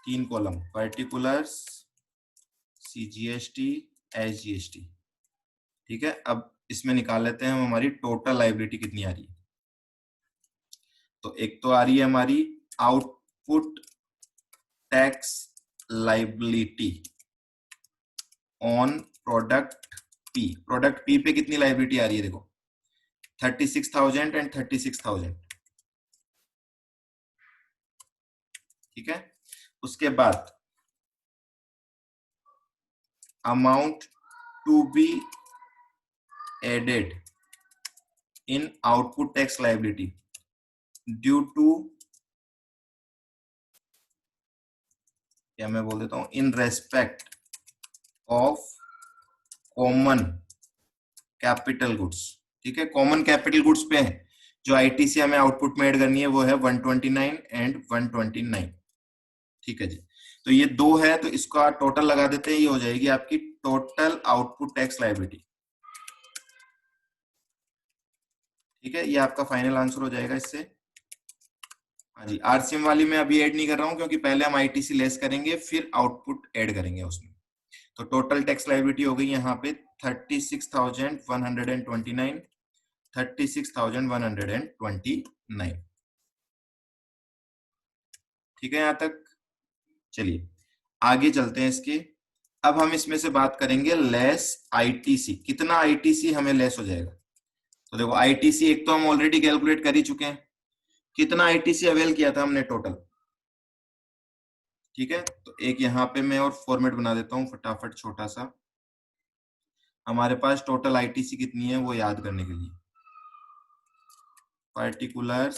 तीन कॉलम, पर्टिकुलर्स, सीजीएसटी, एसजीएसटी। ठीक है, अब इसमें निकाल लेते हैं हम हमारी टोटल लायबिलिटी कितनी आ रही है। तो एक तो आ रही है हमारी output tax liability on product P. Product P पे कितनी लायबिलिटी आ रही है, देखो 36,000 एंड 36,000। ठीक है, उसके बाद amount to be added in output tax liability due to, या मैं बोल देता हूं in respect of common capital goods. ठीक है, कॉमन कैपिटल गुड्स पे है जो आईटीसी हमें आउटपुट में ऐड करनी है, वो है 129 एंड 129। ठीक है जी, तो ये दो है, तो इसका टोटल लगा देते हैं, ये हो जाएगी आपकी टोटल आउटपुट टैक्स लायबिलिटी। ठीक है, ये आपका फाइनल आंसर हो जाएगा इससे। हाँ जी, आरसीएम वाली मैं अभी ऐड नहीं कर रहा हूं क्योंकि पहले हम आईटीसी लेस करेंगे फिर आउटपुट ऐड करेंगे उसमें। तो टोटल टैक्स लायबिलिटी हो गई यहाँ पे 36,129, 36,129। ठीक है, यहां तक। चलिए आगे चलते हैं इसके। अब हम इसमें से बात करेंगे लेस आईटीसी, कितना आईटीसी हमें लेस हो जाएगा। तो देखो आईटीसी एक तो हम ऑलरेडी कैलकुलेट कर ही चुके हैं, कितना आईटीसी अवेल किया था हमने टोटल। ठीक है, तो एक यहाँ पे मैं और फॉर्मेट बना देता हूँ फटाफट छोटा सा, हमारे पास टोटल आईटीसी कितनी है वो याद करने के लिए। पर्टिकुलर्स,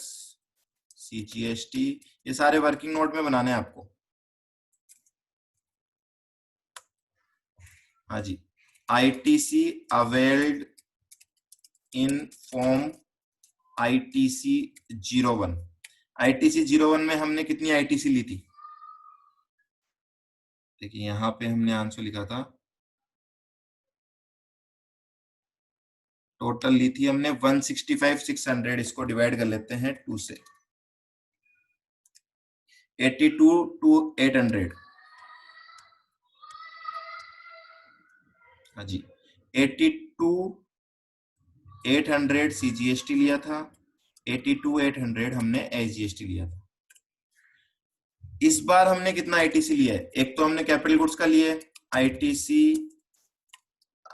सीजीएसटी, ये सारे वर्किंग नोट में बनाने हैं आपको। हाँ जी, ITC availed in form ITC 01। ITC 01 में हमने कितनी आईटीसी ली थी, देखिए यहाँ पे हमने आंसर लिखा था, टोटल ली थी हमने 165,600, इसको डिवाइड कर लेते हैं 2 से, 82 to 800, हाँ जी, 82,800 CGST लिया था, 82,800 हमने SGST लिया था। इस बार हमने कितना ITC लिया है? एक तो हमने कैपिटल गुड्स का लिया है, ITC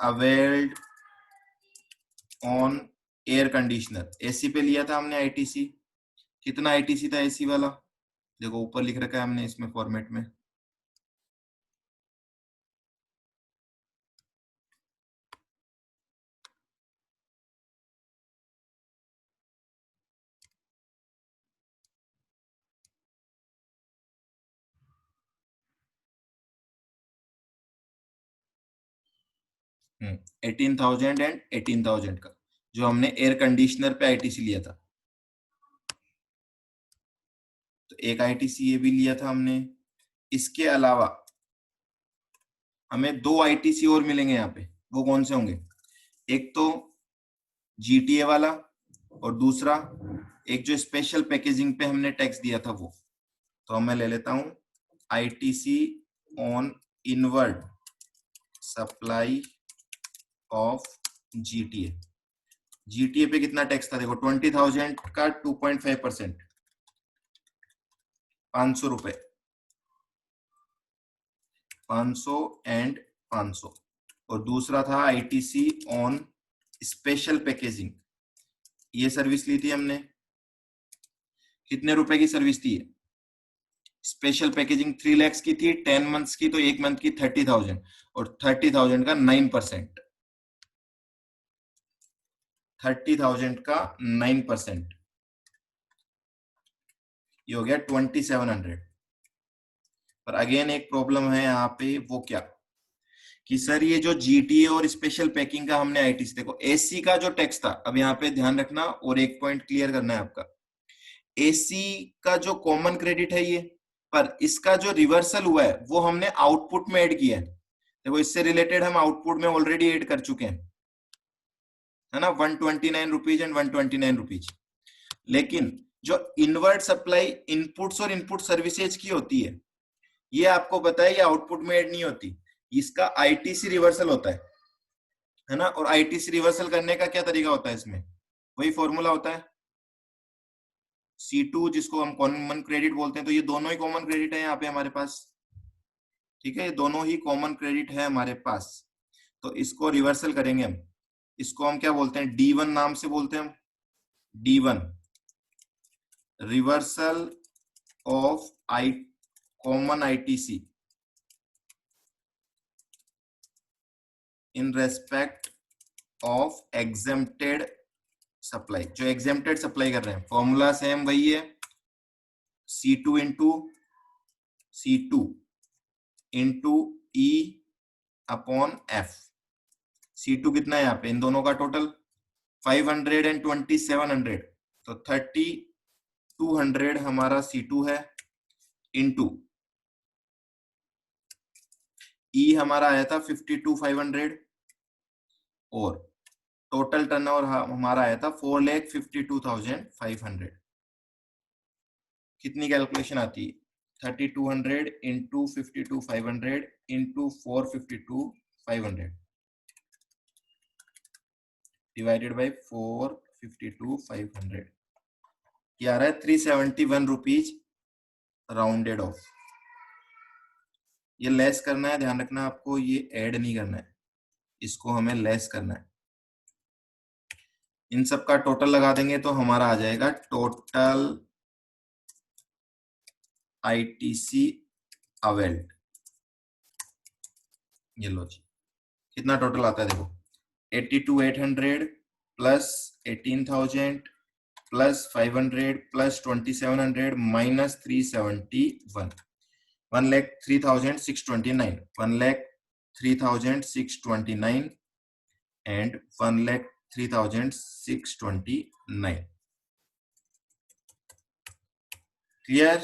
availed on air conditioner, AC पे लिया था हमने ITC। कितना ITC था AC वाला? देखो ऊपर लिख रखा है हमने इसमें फॉर्मेट में, हम्म, 18,000 एंड 18,000 का जो हमने एयर कंडीशनर पे ITC लिया था। तो एक ITC ये भी लिया था हमने। इसके अलावा हमें 2 ITC और मिलेंगे यहाँ पे, वो कौन से होंगे? एक तो GTA वाला, और दूसरा एक जो स्पेशल पैकेजिंग पे हमने टैक्स दिया था वो। तो मैं ले लेता हूं ITC on inward supply of GTA पे कितना टैक्स था? देखो 20,000 का 2.5%, 500 रुपए, 500 एंड 500। और दूसरा था ITC ऑन स्पेशल पैकेजिंग, ये सर्विस ली थी हमने। कितने रुपए की सर्विस थी? स्पेशल पैकेजिंग 3 lakhs की थी, 10 मंथ्स की, तो एक मंथ की 30,000, और 30,000 का 9%, 30,000 का 9%, ये हो गया 2,700। पर अगेन एक प्रॉब्लम है यहाँ पे, वो क्या कि सर ये जो GTA और स्पेशल पैकिंग का हमने ITC, देखो AC का जो टैक्स था, अब यहाँ पे ध्यान रखना और एक पॉइंट क्लियर करना है आपका, AC का जो कॉमन क्रेडिट है ये, पर इसका जो रिवर्सल हुआ है वो हमने आउटपुट में ऐड किया है। देखो इससे रिलेटेड हम आउटपुट में ऑलरेडी ऐड कर चुके हैं, है ना, 129 रुपीज एंड 129 रुपीज। लेकिन जो इनवर्ट सप्लाई इनपुट्स और इनपुट सर्विसेज की होती है, ये आपको पता है ये आउटपुट में ऐड नहीं होती, इसका ITC रिवर्सल होता है ना। और ITC रिवर्सल करने का क्या तरीका होता है? इसमें वही फॉर्मूला होता है C2, जिसको हम कॉमन क्रेडिट बोलते हैं। तो ये दोनों ही कॉमन क्रेडिट है यहाँ पे हमारे पास, ठीक है, ये दोनों ही कॉमन क्रेडिट है हमारे पास। तो इसको रिवर्सल करेंगे हम, इसको हम क्या बोलते हैं? D1 नाम से बोलते हैं हम, D1 reversal of common ITC in respect of exempted supply. जो एग्जेम्प्टेड सप्लाई कर रहे हैं, फॉर्मूला सेम वही है, C2 into E upon F। C2 कितना है यहाँ पे? इन दोनों का टोटल 500 एंड 2,700, तो 3,200 हमारा C2 है, इंटू E हमारा आया था 52,500, और टोटल टर्नओवर हमारा आया था 4,52,500। कितनी कैलकुलेशन आती है? 3,200 इंटू 52,500 इंटू 452,500 डिवाइडेड बाई 452,500, ये आ रहा है 371 रुपीज राउंडेड ऑफ। ये लेस करना है, ध्यान रखना आपको, ये ऐड नहीं करना है, इसको हमें लेस करना है। इन सब का टोटल लगा देंगे तो हमारा आ जाएगा टोटल ITC अवेल्ड। ये लो जी, कितना टोटल आता है देखो, 82,800 plus 18,000 plus 500 plus 2,700 minus 371, 1,03,629, 1,03,629 and 1,03,629। Clear?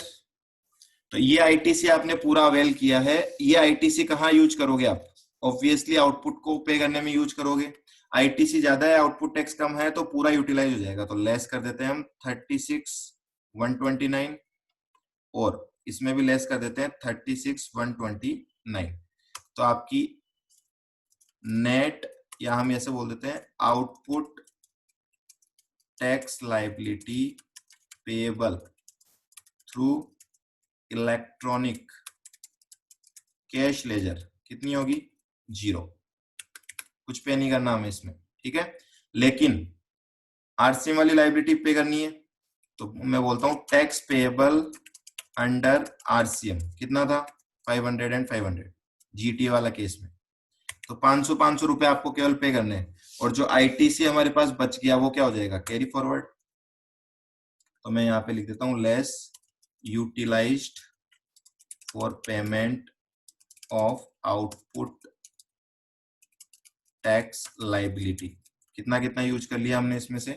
तो ये आईटीसी आपने पूरा अवेल किया है। ये आईटीसी कहाँ यूज करोगे आप? ऑब्वियसली आउटपुट को पे करने में यूज करोगे। आईटीसी ज्यादा है, आउटपुट टैक्स कम है, तो पूरा यूटिलाइज हो जाएगा। तो लेस कर देते हैं हम 36,129 और इसमें भी लेस कर देते हैं 36,129। तो आपकी नेट, या हम ऐसे बोल देते हैं output tax liability payable through electronic cash ledger कितनी होगी? 0। कुछ पे नहीं करना हमें इसमें, ठीक है। लेकिन आरसीएम वाली लायबिलिटी पे करनी है, तो मैं बोलता हूं टैक्स पेएबल अंडर आरसीएम कितना था? 500 एंड 500 जीटीए वाला केस में। तो 500 रुपए आपको केवल पे करने हैं। और जो आईटीसी हमारे पास बच गया वो क्या हो जाएगा? Carry forward. तो मैं यहाँ पे लिख देता हूं less utilized for payment of output tax liability. कितना कितना यूज कर लिया हमने इसमें से?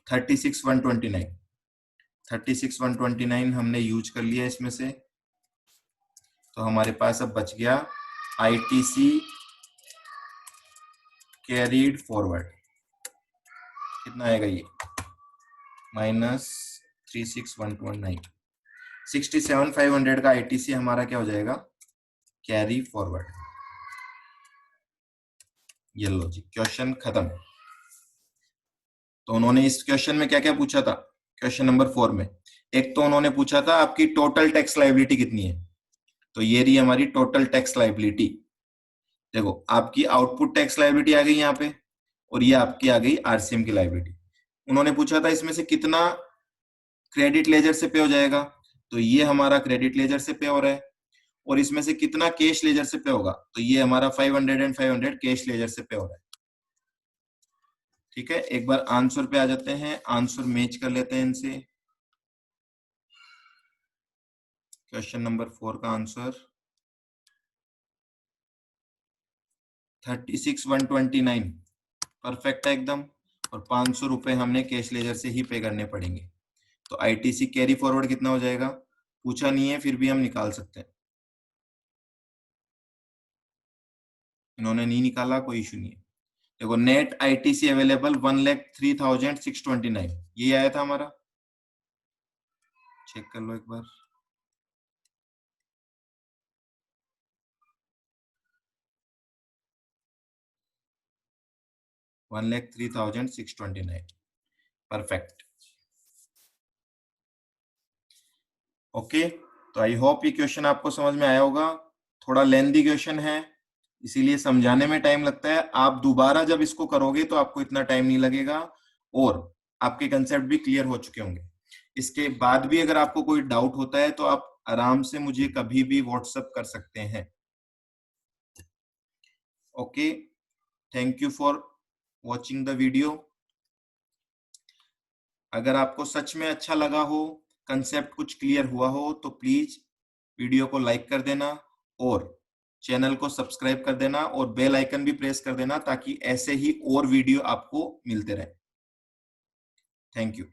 36,129 हमने यूज कर लिया इसमें से। तो हमारे पास अब बच गया आईटीसी कैरीड फॉरवर्ड। कितना आएगा ये? -36,129। 67,500 का आईटीसी हमारा क्या हो जाएगा? Carry forward. ये लो जी, क्वेश्चन खत्म। तो उन्होंने इस क्वेश्चन में क्या क्या पूछा था? क्वेश्चन नंबर 4 में एक तो उन्होंने पूछा था आपकी टोटल टैक्स लायबिलिटी कितनी है। तो ये रही हमारी टोटल टैक्स लायबिलिटी। देखो आपकी आउटपुट टैक्स लायबिलिटी आ गई यहाँ पे, और ये आपकी आ गई आरसीएम की लायबिलिटी। उन्होंने पूछा था इसमें से कितना क्रेडिट लेजर से पे हो जाएगा। तो ये हमारा क्रेडिट लेजर से पे हो रहा है। और इसमें से कितना कैश लेजर से पे होगा? तो ये हमारा 500 एंड 500 कैश लेजर से पे हो रहा है। ठीक है, एक बार आंसर पे आ जाते हैं, आंसर मैच कर लेते हैं इनसे। क्वेश्चन नंबर 4 का आंसर 36,129 परफेक्ट है एकदम। और 500 रुपए हमने कैश लेजर से ही पे करने पड़ेंगे। तो आईटीसी कैरी फॉरवर्ड कितना हो जाएगा? पूछा नहीं है, फिर भी हम निकाल सकते हैं। इन्होंने नहीं निकाला, कोई इशू नहीं है। देखो नेट आईटीसी अवेलेबल 1,03,629 ये आया था हमारा। चेक कर लो एक बार। $1,03,629 परफेक्ट। ओके, तो आई होप ये क्वेश्चन आपको समझ में आया होगा। थोड़ा लेंथी क्वेश्चन है, इसीलिए समझाने में टाइम लगता है। आप दोबारा जब इसको करोगे तो आपको इतना टाइम नहीं लगेगा और आपके कंसेप्ट भी क्लियर हो चुके होंगे। इसके बाद भी अगर आपको कोई डाउट होता है तो आप आराम से मुझे कभी भी व्हाट्सएप कर सकते हैं। Okay, thank you for watching the video. अगर आपको सच में अच्छा लगा हो, कंसेप्ट कुछ क्लियर हुआ हो, तो प्लीज वीडियो को लाइक कर देना और चैनल को सब्सक्राइब कर देना और बेल आइकन भी प्रेस कर देना, ताकि ऐसे ही और वीडियो आपको मिलते रहे। Thank you.